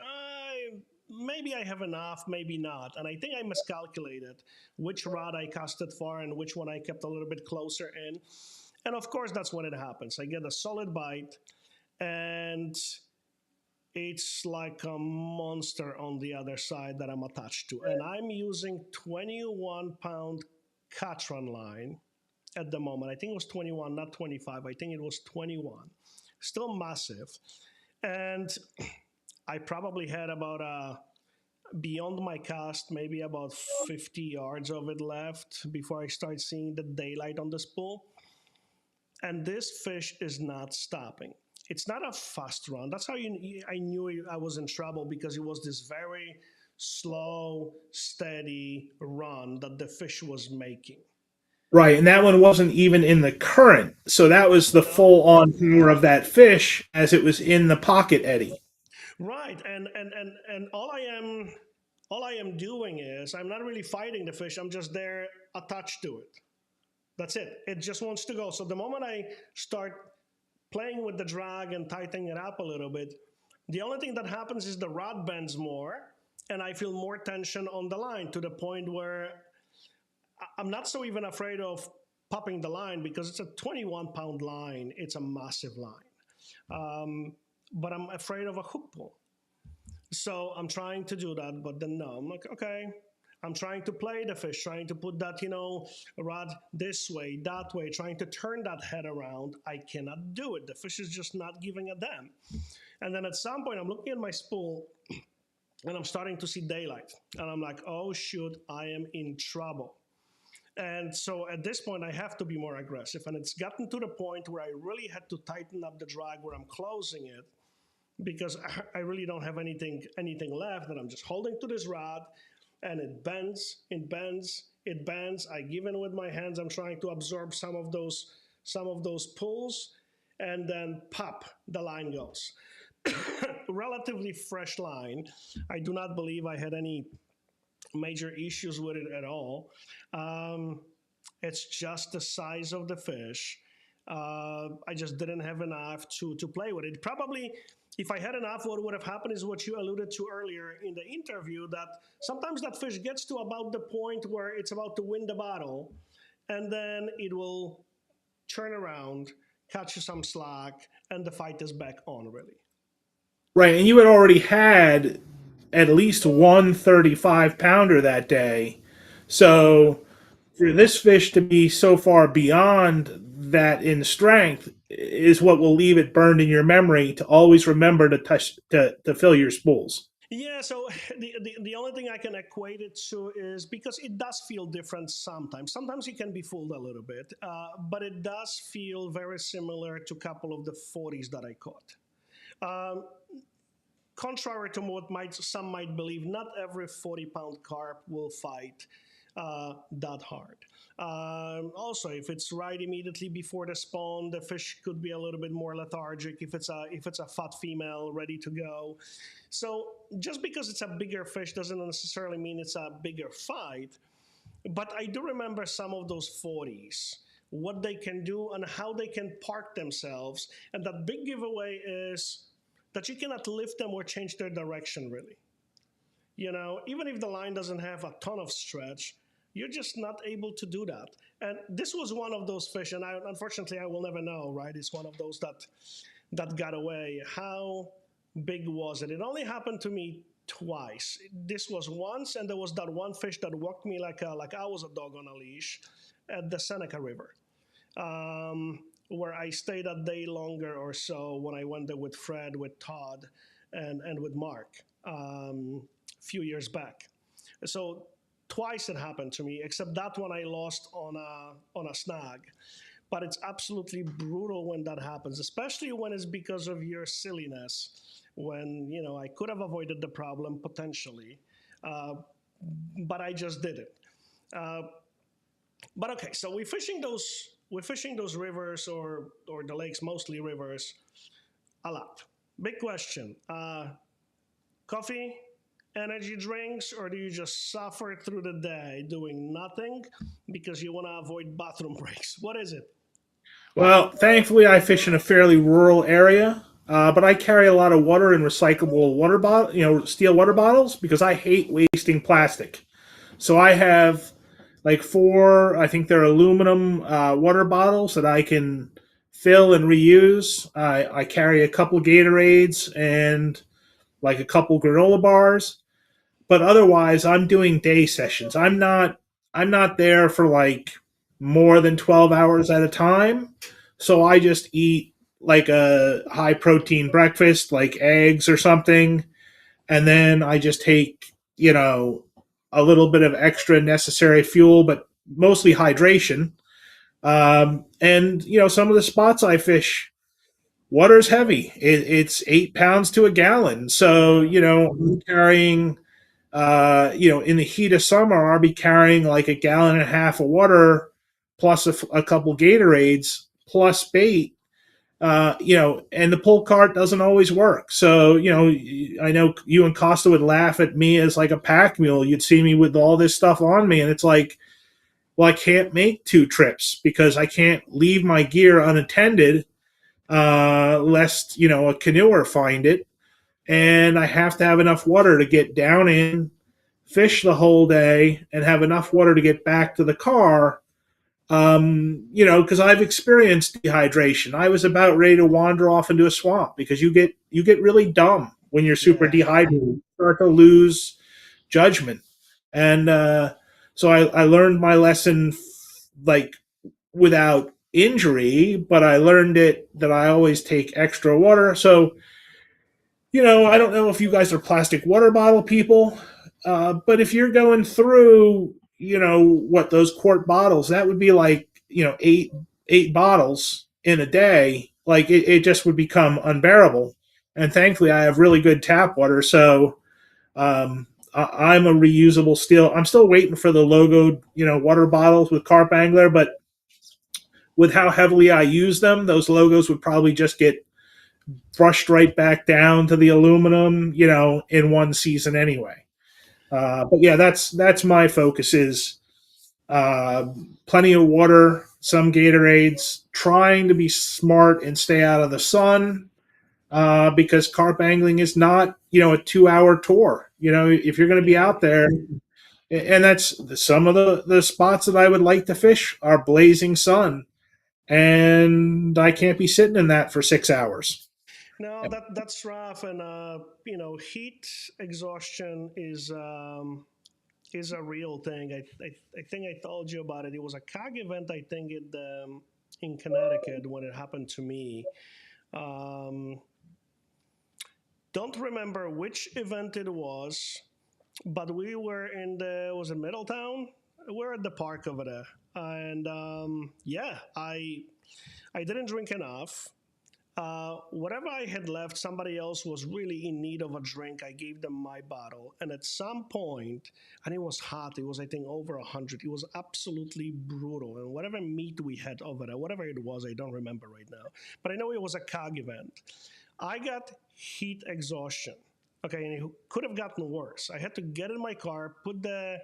maybe I have enough, maybe not. And I think I miscalculated which rod I casted for and which one I kept a little bit closer in. And of course, that's when it happens. I get a solid bite, and it's like a monster on the other side that I'm attached to. And I'm using 21-pound Catron line at the moment. I think it was 21, not 25. I think it was 21. Still massive. And I probably had about beyond my cast, maybe about 50 yards of it left before I start seeing the daylight on the spool. And this fish is not stopping. It's not a fast run. That's how I knew I was in trouble, because it was this very slow, steady run that the fish was making. Right, and that one wasn't even in the current. So that was the No, full on power of that fish as it was in the pocket eddy. right, and all I am doing is I'm not really fighting the fish. I'm just there attached to it. That's it. It just wants to go. So the moment I start playing with the drag and tightening it up a little bit, the only thing that happens is the rod bends more, and I feel more tension on the line, to the point where I'm not so even afraid of popping the line, because it's a 21-pound line. It's a massive line. But I'm afraid of a hook pull. So I'm trying to do that, but then no, I'm like, okay. I'm trying to play the fish, trying to put that, rod this way, that way, trying to turn that head around. I cannot do it. The fish is just not giving a damn. And then at some point, I'm looking at my spool, and I'm starting to see daylight. And I'm like, oh, shoot, I am in trouble. And so at this point, I have to be more aggressive. And it's gotten to the point where I really had to tighten up the drag where I'm closing it, because I really don't have anything left, and I'm just holding to this rod, and it bends, it bends, it bends. I give in with my hands. I'm trying to absorb some of those pulls, and then pop, the line goes. Relatively fresh line. I do not believe I had any major issues with it at all. Um, it's just the size of the fish. I just didn't have enough to play with it. Probably, if I had enough, what would have happened is what you alluded to earlier in the interview, that sometimes that fish gets to about the point where it's about to win the battle, and then it will turn around, catch you some slack, and the fight is back on, really. Right, and you had already had at least one 35-pounder that day. So for this fish to be so far beyond that in strength is what will leave it burned in your memory to always remember to touch to fill your spools. Yeah, so the only thing I can equate it to is, because it does feel different sometimes. Sometimes you can be fooled a little bit, but it does feel very similar to a couple of the 40s that I caught. Um, Contrary to what some might believe, not every 40-pound carp will fight that hard. Also, if it's right immediately before the spawn, the fish could be a little bit more lethargic. If it's a fat female ready to go, so just because it's a bigger fish doesn't necessarily mean it's a bigger fight. But I do remember some of those 40s, what they can do and how they can park themselves. And that big giveaway is that you cannot lift them or change their direction, really. Even if the line doesn't have a ton of stretch, You're just not able to do that. And this was one of those fish, and unfortunately, I will never know, right? It's one of those that got away. How big was it? It only happened to me twice. This was once, and there was that one fish that walked me like I was a dog on a leash at the Seneca River, where I stayed a day longer or so when I went there with Fred, with Todd, and with Mark a few years back. So twice it happened to me, except that one I lost on a snag. But it's absolutely brutal when that happens, especially when it's because of your silliness. When I could have avoided the problem potentially, uh, but I just did it. Uh, but okay, so we're fishing those rivers or the lakes, mostly rivers, a lot. Big question: coffee, energy drinks, or do you just suffer through the day doing nothing because you want to avoid bathroom breaks? What is it? Well, thankfully, I fish in a fairly rural area, but I carry a lot of water in recyclable water bottle, steel water bottles because I hate wasting plastic. So I have like four, I think they're aluminum water bottles that I can fill and reuse. I carry a couple Gatorades and like a couple granola bars, but otherwise I'm doing day sessions. I'm not there for like more than 12 hours at a time. So I just eat like a high protein breakfast, like eggs or something, and then I just take, a little bit of extra necessary fuel, but mostly hydration. And some of the spots I fish, water's heavy. It's 8 pounds to a gallon. So I'm carrying, in the heat of summer, I'll be carrying like a gallon and a half of water plus a couple Gatorades plus bait. And the pull cart doesn't always work. So, I know you and Costa would laugh at me as like a pack mule. You'd see me with all this stuff on me, and it's like, well, I can't make two trips because I can't leave my gear unattended, lest, a canoer find it. And I have to have enough water to get down in, fish the whole day, and have enough water to get back to the car. Because I've experienced dehydration. I was about ready to wander off into a swamp because you get really dumb when you're super Yeah. dehydrated. You start to lose judgment, and so I learned my lesson like without injury, but I learned it that I always take extra water. So I don't know if you guys are plastic water bottle people, but if you're going through, what those quart bottles, that would be like, eight bottles in a day. Like it just would become unbearable. And thankfully, I have really good tap water, so I'm a reusable steel. I'm still waiting for the logoed, water bottles with Carp Angler, but with how heavily I use them, those logos would probably just get brushed right back down to the aluminum, in one season anyway. But yeah, that's my focus is uh, plenty of water, some Gatorades, trying to be smart and stay out of the sun because carp angling is not, a 2 hour tour. If you're going to be Yeah. out there, and that's some of the spots that I would like to fish are blazing sun, and I can't be sitting in that for 6 hours. No, that's rough, and heat exhaustion is a real thing. I think I told you about it. It was a CAG event, I think, in Connecticut when it happened to me. Um, don't remember which event it was, but we were in the was it Middletown? We're at the park over there, and yeah, I didn't drink enough. Whatever I had left, somebody else was really in need of a drink. I gave them my bottle. And at some point, and it was hot, it was, I think, over 100. It was absolutely brutal. And whatever meat we had over there, whatever it was, I don't remember right now. But I know it was a COG event. I got heat exhaustion. Okay, and it could have gotten worse. I had to get in my car, put the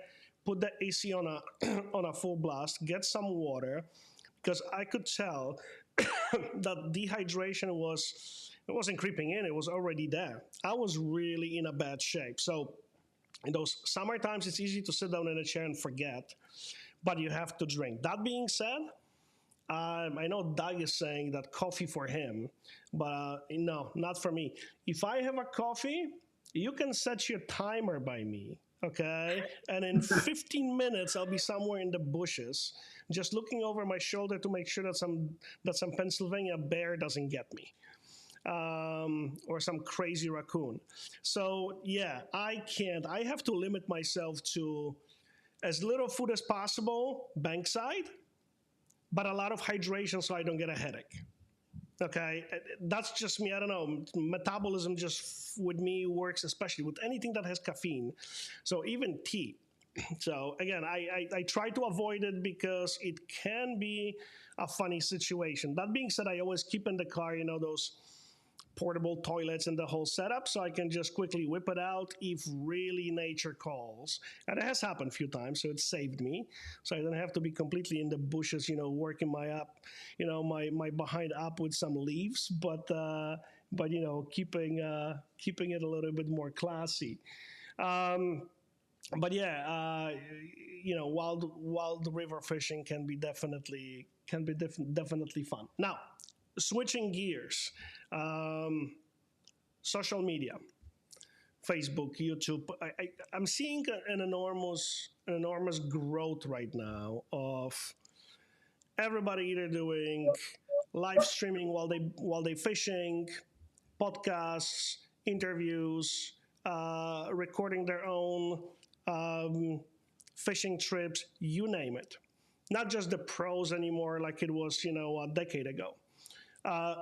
AC on a on a full blast, get some water, because I could tell that dehydration it wasn't creeping in, it was already there. I was really in a bad shape. So In those summer times, it's easy to sit down in a chair and forget, but you have to drink. That being said, I know Doug is saying that coffee for him, but no, not for me. If I have a coffee, you can set your timer by me, okay? And in 15 minutes, I'll be somewhere in the bushes, just looking over my shoulder to make sure that some Pennsylvania bear doesn't get me, or some crazy raccoon. So yeah, I can't. I have to limit myself to as little food as possible, bankside, but a lot of hydration so I don't get a headache. Okay, that's just me. I don't know. Metabolism just with me works, especially with anything that has caffeine. So even tea. So again, I try to avoid it because it can be a funny situation. That being said, I always keep in the car, those portable toilets and the whole setup, so I can just quickly whip it out if really nature calls. And it has happened a few times, so it saved me. So I don't have to be completely in the bushes, working my behind up with some leaves, but keeping it a little bit more classy. Um, but yeah, wild river fishing can be definitely fun. Now, switching gears, um, social media, Facebook, YouTube. I'm seeing an enormous growth right now of everybody either doing live streaming while they fishing, podcasts, interviews, recording their own um, fishing trips, you name it. Not just the pros anymore, like it was, a decade ago. Uh,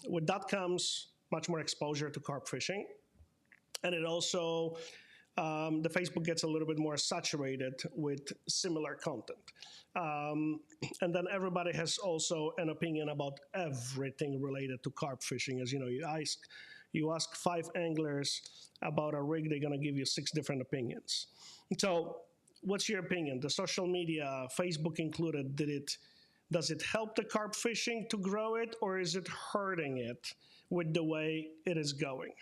with that comes much more exposure to carp fishing, and it also the Facebook gets a little bit more saturated with similar content. Um, and then everybody has also an opinion about everything related to carp fishing. As you know, you ask five anglers about a rig, they're going to give you six different opinions. So, what's your opinion? The social media, Facebook included, does it help the carp fishing to grow it, or is it hurting it with the way it is going?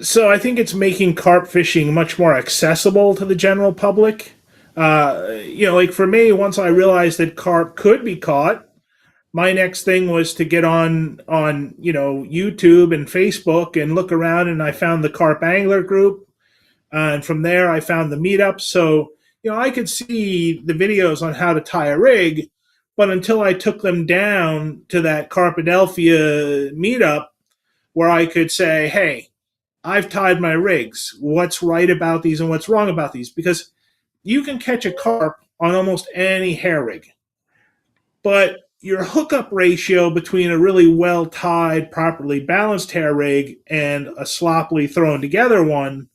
So I think it's making carp fishing much more accessible to the general public. Like for me, once I realized that carp could be caught, my next thing was to get on YouTube and Facebook and look around, and I found the Carp Angler group, and from there I found the meetups. So I could see the videos on how to tie a rig, but until I took them down to that Carpadelphia meetup where I could say, hey, I've tied my rigs. What's right about these and what's wrong about these? Because you can catch a carp on almost any hair rig, but your hookup ratio between a really well tied, properly balanced hair rig and a sloppily thrown together one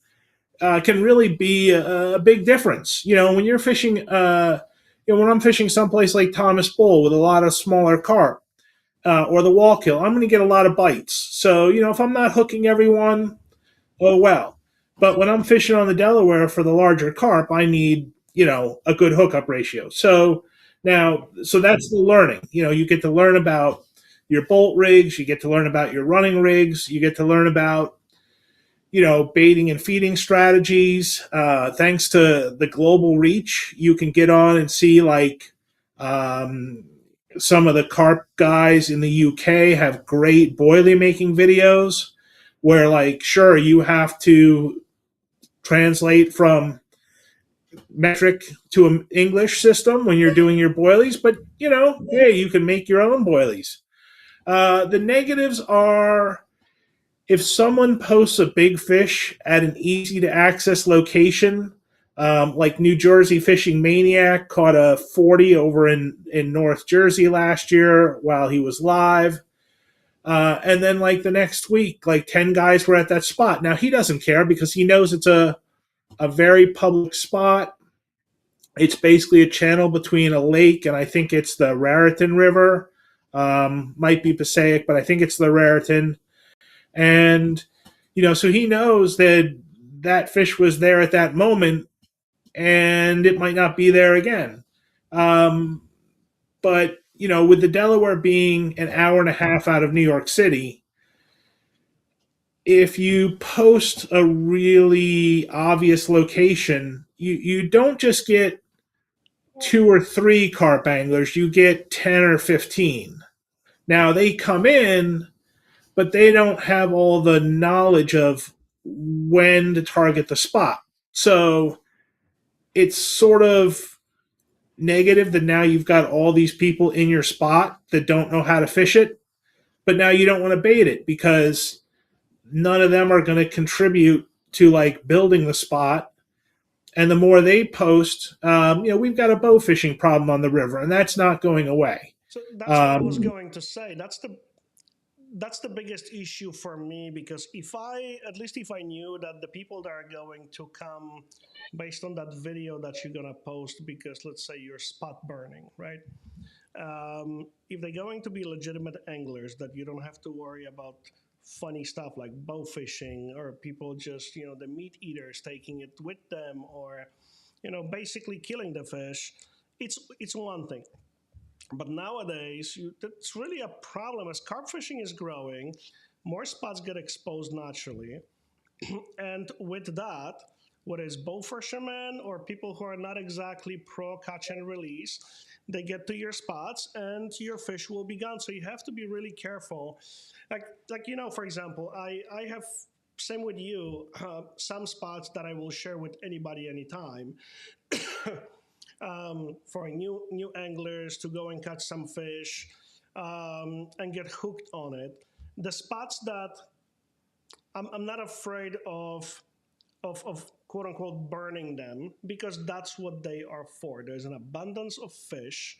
can really be a big difference. When you're fishing, when I'm fishing someplace like Thomas Bull with a lot of smaller carp or the Wallkill, I'm going to get a lot of bites. So, if I'm not hooking everyone, oh well. But when I'm fishing on the Delaware for the larger carp, I need, a good hookup ratio. So that's the learning. You get to learn about your bolt rigs, you get to learn about your running rigs, you get to learn about, baiting and feeding strategies. Thanks to the global reach, you can get on and see like um, some of the carp guys in the UK have great boilie making videos where like sure you have to translate from metric to an English system when you're doing your boilies, but hey, you can make your own boilies. The negatives are if someone posts a big fish at an easy to access location, like New Jersey Fishing Maniac caught a 40 over in North Jersey last year while he was live. And then, like the next week, like 10 guys were at that spot. Now, he doesn't care because he knows it's a very public spot. It's basically a channel between a lake and I think it's the Raritan River. Might be Passaic, but I think it's the Raritan. And, so he knows that that fish was there at that moment and it might not be there again. But, with the Delaware being an hour and a half out of New York City, if you post a really obvious location, you don't just get two or three carp anglers, you get 10 or 15. Now they come in, but they don't have all the knowledge of when to target the spot. So it's sort of negative that now you've got all these people in your spot that don't know how to fish it, but now you don't want to bait it because none of them are going to contribute to like building the spot. And the more they post, we've got a bow fishing problem on the river, and that's not going away. So that's what I was Um, going to say. That's the biggest issue for me, because if I, at least if I knew that the people that are going to come based on that video that you're gonna post, because let's say you're spot burning, right? If they're going to be legitimate anglers, that you don't have to worry about funny stuff like bow fishing, or people just, the meat eaters taking it with them, or basically killing the fish. It's one thing. But nowadays, that's really a problem as carp fishing is growing. More spots get exposed naturally. And with that, whether it's bow fishermen or people who are not exactly pro catch and release, they get to your spots and your fish will be gone. So you have to be really careful. For example, I have, same with you, some spots that I will share with anybody anytime. For new anglers to go and catch some fish, and get hooked on it. The spots that I'm not afraid of quote unquote burning them, because that's what they are for. There's an abundance of fish,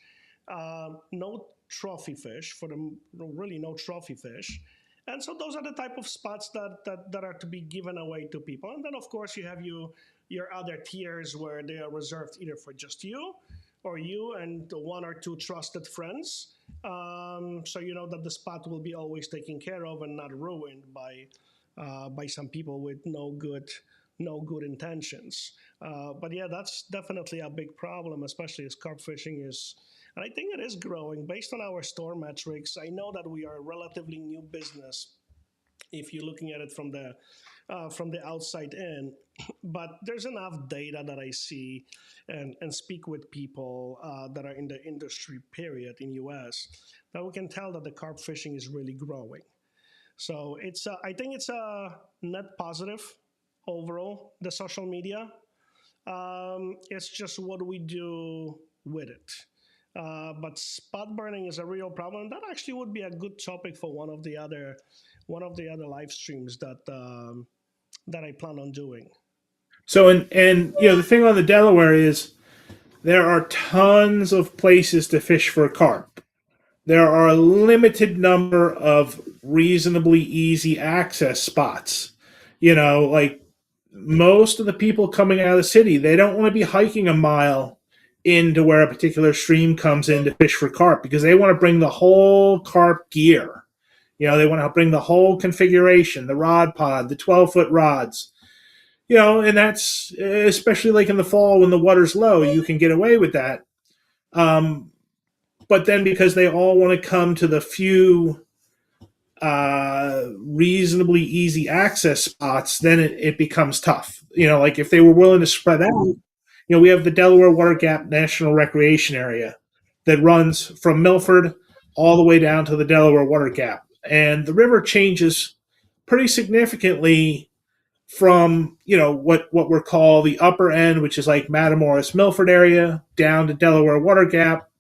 no trophy fish for them, really no trophy fish. And so those are the type of spots that are to be given away to people. And then of course you have your other tiers where they are reserved either for just you, or you and one or two trusted friends. So you know that the spot will be always taken care of and not ruined by some people with no good intentions. But yeah, that's definitely a big problem, especially as carp fishing is, and I think it is growing based on our store metrics. I know that we are a relatively new business if you're looking at it from the outside in, but there's enough data that I see and speak with people that are in the industry period in US, that we can tell that the carp fishing is really growing. So I think it's a net positive overall, the social media. It's just what we do with it. But spot burning is a real problem. That actually would be a good topic for one of the other live streams that I plan on doing. so and the thing on the Delaware is there are tons of places to fish for carp. There are a limited number of reasonably easy access spots. Like most of the people coming out of the city, they don't want to be hiking a mile into where a particular stream comes in to fish for carp because they want to bring the whole carp gear. They want to bring the whole configuration, the rod pod, the 12-foot rods. And that's especially like in the fall when the water's low, you can get away with that. Um, but then because they all want to come to the few reasonably easy access spots, then it becomes tough. Like if they were willing to spread out, we have the Delaware Water Gap National Recreation Area that runs from Milford all the way down to the Delaware Water Gap. And the river changes pretty significantly from, what we're called the upper end, which is like Matamoros Milford area, down to Delaware Water Gap.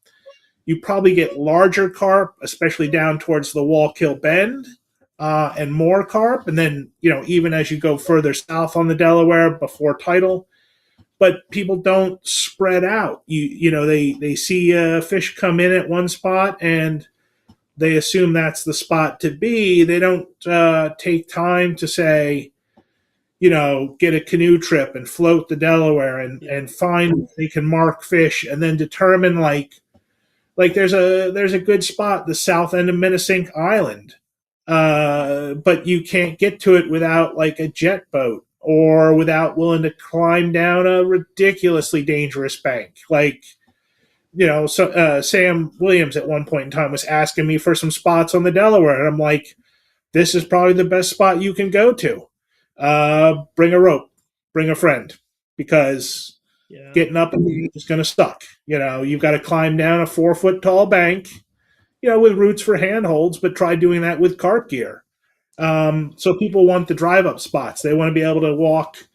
You probably get larger carp, especially down towards the Wallkill Bend, and more carp. And then, even as you go further south on the Delaware before tidal, but people don't spread out. They see a fish come in at one spot and they assume that's the spot to be. They don't take time to say, get a canoe trip and float the Delaware and find they can mark fish and then determine like there's a good spot, the south end of Minnesink Island, but you can't get to it without like a jet boat or without willing to climb down a ridiculously dangerous bank. Like, Sam Williams at one point in time was asking me for some spots on the Delaware, and I'm like, this is probably the best spot you can go to. Bring a rope, bring a friend, because Yeah. getting up is going to suck. You've got to climb down a 4 foot tall bank, with roots for handholds, but try doing that with carp gear. So people want the drive up spots. They want to be able to walk,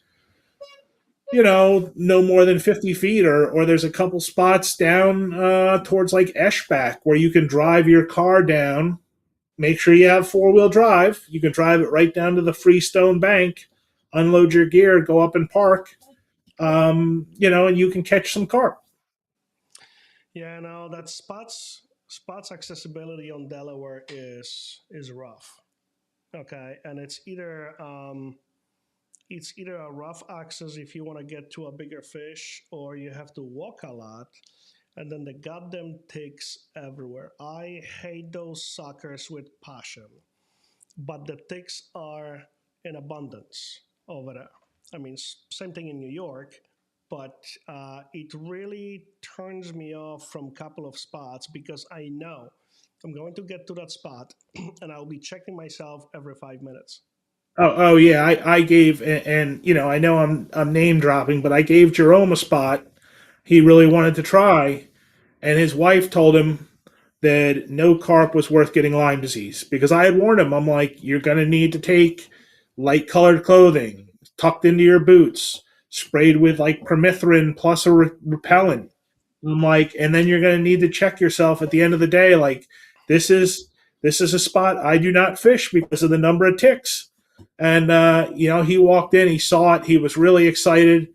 no more than 50 feet, or there's a couple spots down towards like Eschbach where you can drive your car down. Make sure you have 4-wheel drive. You can drive it right down to the freestone bank, unload your gear, go up and park, and you can catch some carp. Yeah, no, that spots accessibility on Delaware is rough. Okay, and it's either a rough access if you want to get to a bigger fish, or you have to walk a lot, and then the goddamn ticks everywhere. I hate those suckers with passion, but the ticks are in abundance over there. I mean, same thing in New York, but it really turns me off from a couple of spots because I know I'm going to get to that spot and I'll be checking myself every 5 minutes. Oh yeah, I gave, and I know I'm name dropping, but I gave Jerome a spot he really wanted to try, and his wife told him that no carp was worth getting Lyme disease because I had warned him. I'm like, you're going to need to take light colored clothing tucked into your boots, sprayed with like permethrin plus a repellent. I'm like, and then you're going to need to check yourself at the end of the day. Like, this is this is a spot I do not fish because of the number of ticks. And he walked in, he saw it, he was really excited,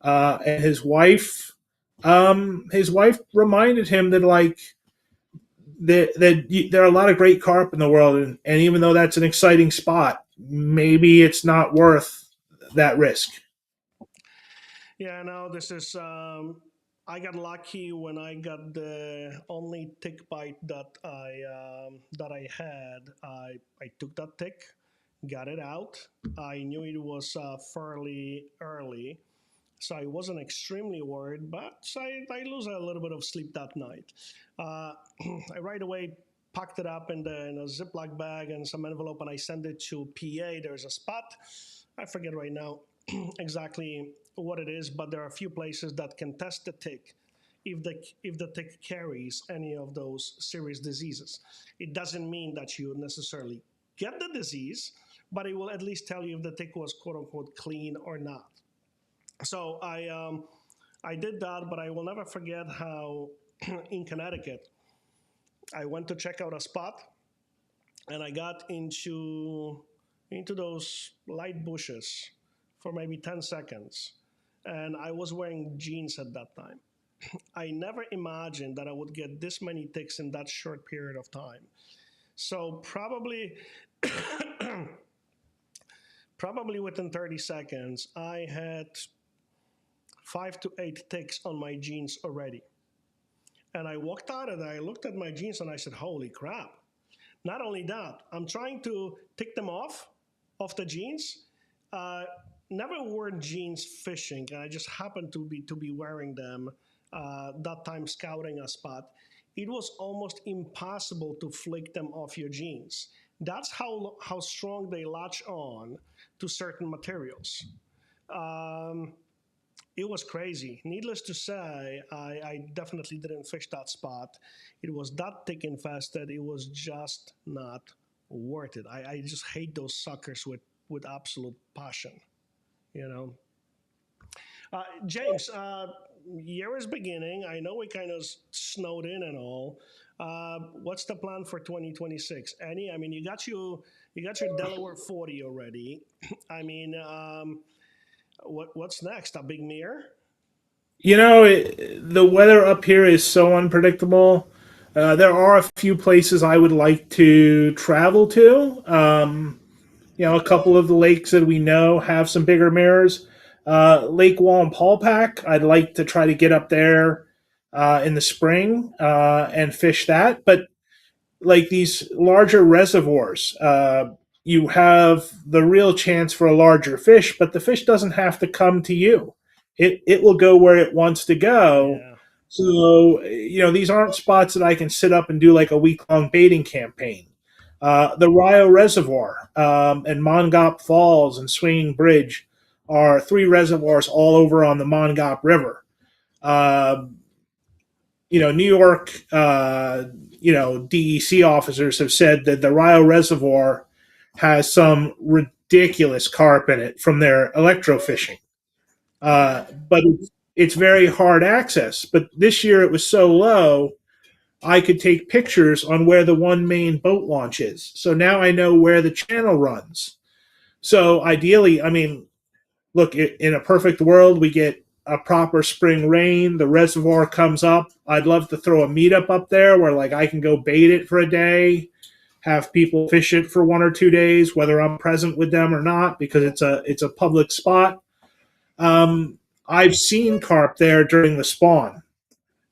and his wife reminded him that like there are a lot of great carp in the world, and even though that's an exciting spot, maybe it's not worth that risk. Yeah, no, this is. I got lucky when I got the only tick bite that I had. I took that tick, got it out. I knew it was fairly early, so I wasn't extremely worried. But I lose a little bit of sleep that night. Uh, I right away packed it up in a Ziploc bag and some envelope, and I sent it to PA. There's a spot. I forget right now exactly what it is, but there are a few places that can test the tick if the tick carries any of those serious diseases. It doesn't mean that you necessarily get the disease, but it will at least tell you if the tick was quote unquote clean or not. So I did that, but I will never forget how in Connecticut I went to check out a spot and I got into those light bushes for maybe 10 seconds. And I was wearing jeans at that time. I never imagined that I would get this many ticks in that short period of time. So probably within 30 seconds, I had 5 to 8 ticks on my jeans already. And I walked out and I looked at my jeans and I said, holy crap. Not only that, I'm trying to take them off the jeans. Uh, Never worn jeans fishing, and I just happened to be wearing them that time scouting a spot. It was almost impossible to flick them off your jeans. That's how strong they latch on to certain materials. Um, it was crazy. Needless to say, I definitely didn't fish that spot. It was that thick infested. It was just not worth it. I just hate those suckers with absolute passion. You know, James. Year is beginning. I know we kind of snowed in and all. What's the plan for 2026? Any? I mean, you got your Delaware 40 already. I mean, what's next? A big mirror? The weather up here is so unpredictable. There are a few places I would like to travel to. A couple of the lakes that we know have some bigger mirrors. Lake Wallenpaupack, I'd like to try to get up there in the spring and fish that. But like these larger reservoirs, you have the real chance for a larger fish, but the fish doesn't have to come to you. It will go where it wants to go. Yeah. So these aren't spots that I can sit up and do like a week long baiting campaign. The Rio Reservoir and Mongop Falls and Swinging Bridge are three reservoirs all over on the Mongop River. Uh, New York, DEC officers have said that the Rio Reservoir has some ridiculous carp in it from their electrofishing. But it's very hard access. But this year it was so low, I could take pictures on where the one main boat launch is. So now I know where the channel runs. So ideally, I mean, look, in a perfect world, we get a proper spring rain. The reservoir comes up. I'd love to throw a meetup up there where like I can go bait it for a day, have people fish it for 1 or 2 days, whether I'm present with them or not, because it's a public spot. I've seen carp there during the spawn.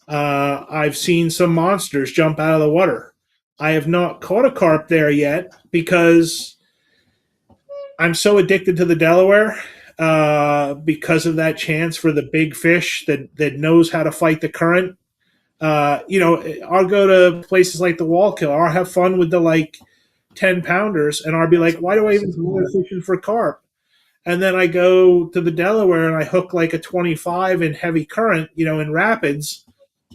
I've seen some monsters jump out of the water. I have not caught a carp there yet because I'm so addicted to the Delaware because of that chance for the big fish that knows how to fight the current. I'll go to places like the Wallkill. I'll have fun with the like 10 pounders, and I'll be like, why do I even bother fishing for carp? And then I go to the Delaware and I hook like a 25 in heavy current, in rapids,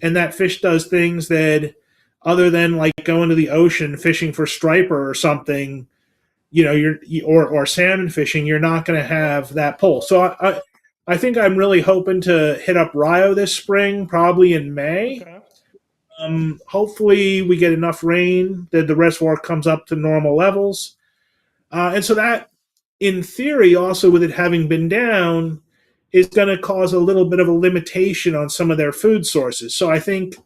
and that fish does things that, other than like going to the ocean fishing for striper or something, or salmon fishing, you're not going to have that pull. So I think I'm really hoping to hit up Rio this spring, probably in May. Okay. Hopefully we get enough rain that the reservoir comes up to normal levels. And so that, in theory, also with it having been down, is going to cause a little bit of a limitation on some of their food sources. So I think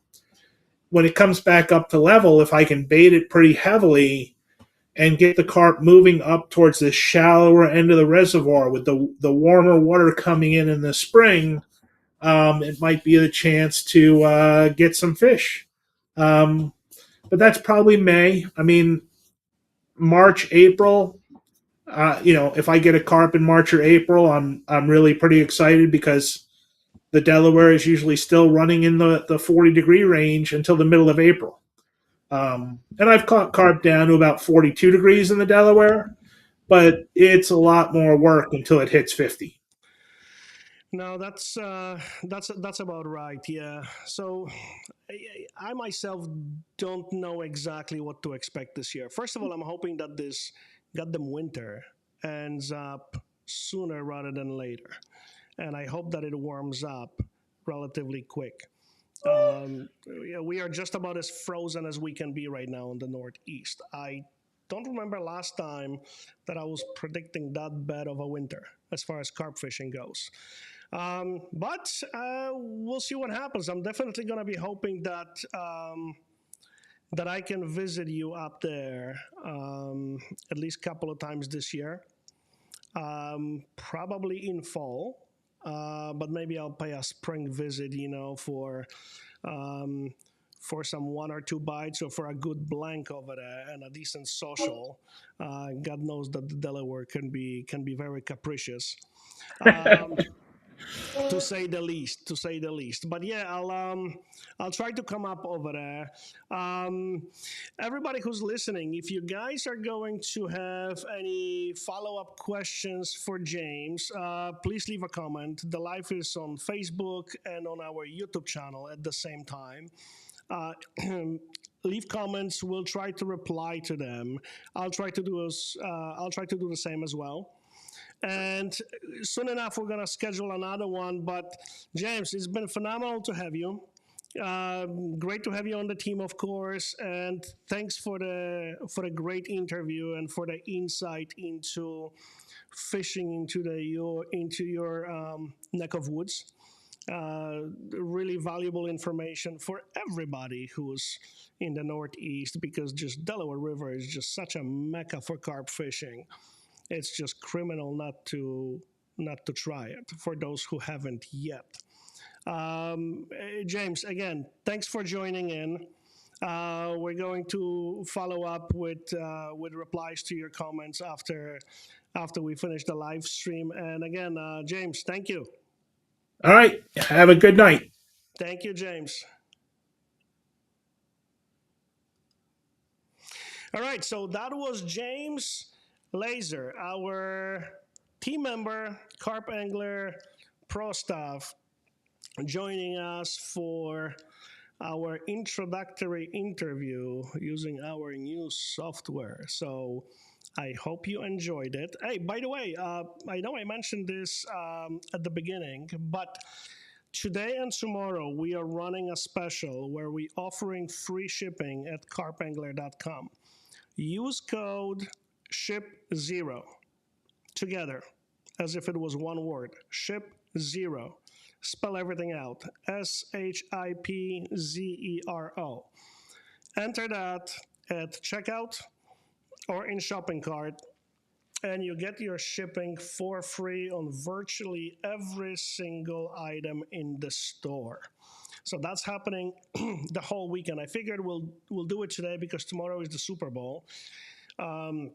when it comes back up to level, if I can bait it pretty heavily and get the carp moving up towards the shallower end of the reservoir with the warmer water coming in the spring, it might be a chance to get some fish. But that's probably May. I mean, March, April. If I get a carp in March or April, I'm really pretty excited because the Delaware is usually still running in the 40-degree range until the middle of April. And I've caught carp down to about 42 degrees in the Delaware, but it's a lot more work until it hits 50. No, that's about right. Yeah. So I myself don't know exactly what to expect this year. First of all, I'm hoping that this goddamn winter ends up sooner rather than later, and I hope that it warms up relatively quick. Yeah, we are just about as frozen as we can be right now in the Northeast. I don't remember last time that I was predicting that bad of a winter as far as carp fishing goes. But we'll see what happens. I'm definitely going to be hoping that I can visit you up there at least a couple of times this year, probably in fall. But maybe I'll pay a spring visit, um, for some 1 or 2 bites or for a good blank over there and a decent social. God knows that the Delaware can be very capricious. Um, to say the least, but yeah, I'll try to come up over there. Everybody who's listening, if you guys are going to have any follow-up questions for James, please leave a comment. The live is on Facebook and on our YouTube channel at the same time. uh, Leave comments. We'll try to reply to them. I'll try to do the same as well. And soon enough, we're gonna schedule another one. But James, it's been phenomenal to have you. Great to have you on the team, of course, and thanks for the great interview and for the insight into fishing into your neck of woods. Really valuable information for everybody who's in the Northeast because just Delaware River is just such a mecca for carp fishing. It's just criminal not to try it for those who haven't yet. James, again, thanks for joining in. We're going to follow up with replies to your comments after we finish the live stream. And again, James, thank you. All right. Have a good night. Thank you, James. All right, so that was James Leiser, our team member, Carp Angler Pro Staff, joining us for our introductory interview using our new software. So I hope you enjoyed it. Hey, by the way, I know I mentioned this at the beginning, but today and tomorrow we are running a special where we're offering free shipping at carpangler.com. Use code SHIP0 together as if it was one word. SHIP0. Spell everything out. SHIPZERO. Enter that at checkout or in shopping cart, and you get your shipping for free on virtually every single item in the store. So that's happening the whole weekend. I figured we'll do it today because tomorrow is the Super Bowl. Um,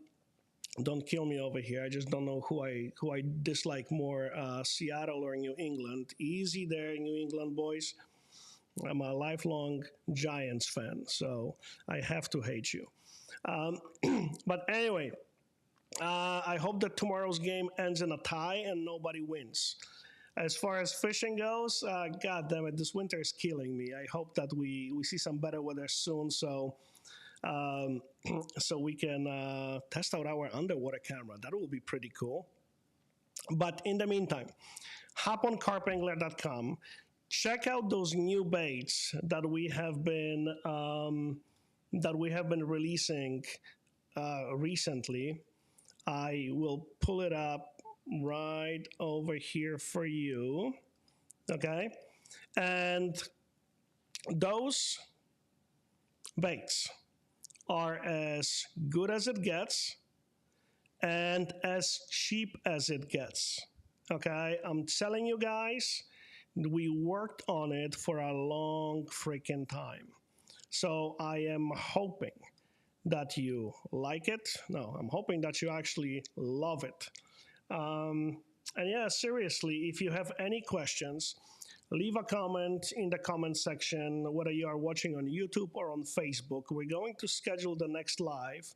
don't kill me over here. I just don't know who I dislike more, Seattle or New England. Easy there, New England boys. I'm a lifelong Giants fan, so I have to hate you. Um, but anyway, I hope that tomorrow's game ends in a tie and nobody wins. As far as fishing goes, God damn it, this winter is killing me. I hope that we see some better weather soon, um, so we can test out our underwater camera. That will be pretty cool. But in the meantime, hop on carpangler.com. Check out those new baits that we have been releasing recently. I will pull it up right over here for you. Okay, and those baits are as good as it gets and as cheap as it gets. Okay, I'm telling you guys, we worked on it for a long freaking time. So I am hoping that you like it. No, I'm hoping that you actually love it. And yeah, seriously, if you have any questions, leave a comment in the comment section, whether you are watching on YouTube or on Facebook. We're going to schedule the next live.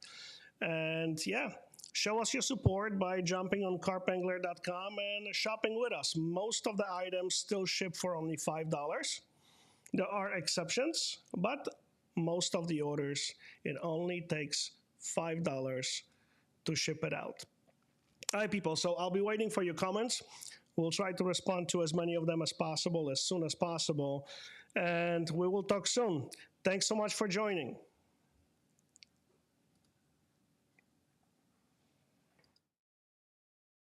And yeah, show us your support by jumping on carpangler.com and shopping with us. Most of the items still ship for only $5. There are exceptions, but most of the orders, it only takes $5 to ship it out. All right, people. So I'll be waiting for your comments. We'll try to respond to as many of them as possible, as soon as possible. And we will talk soon. Thanks so much for joining.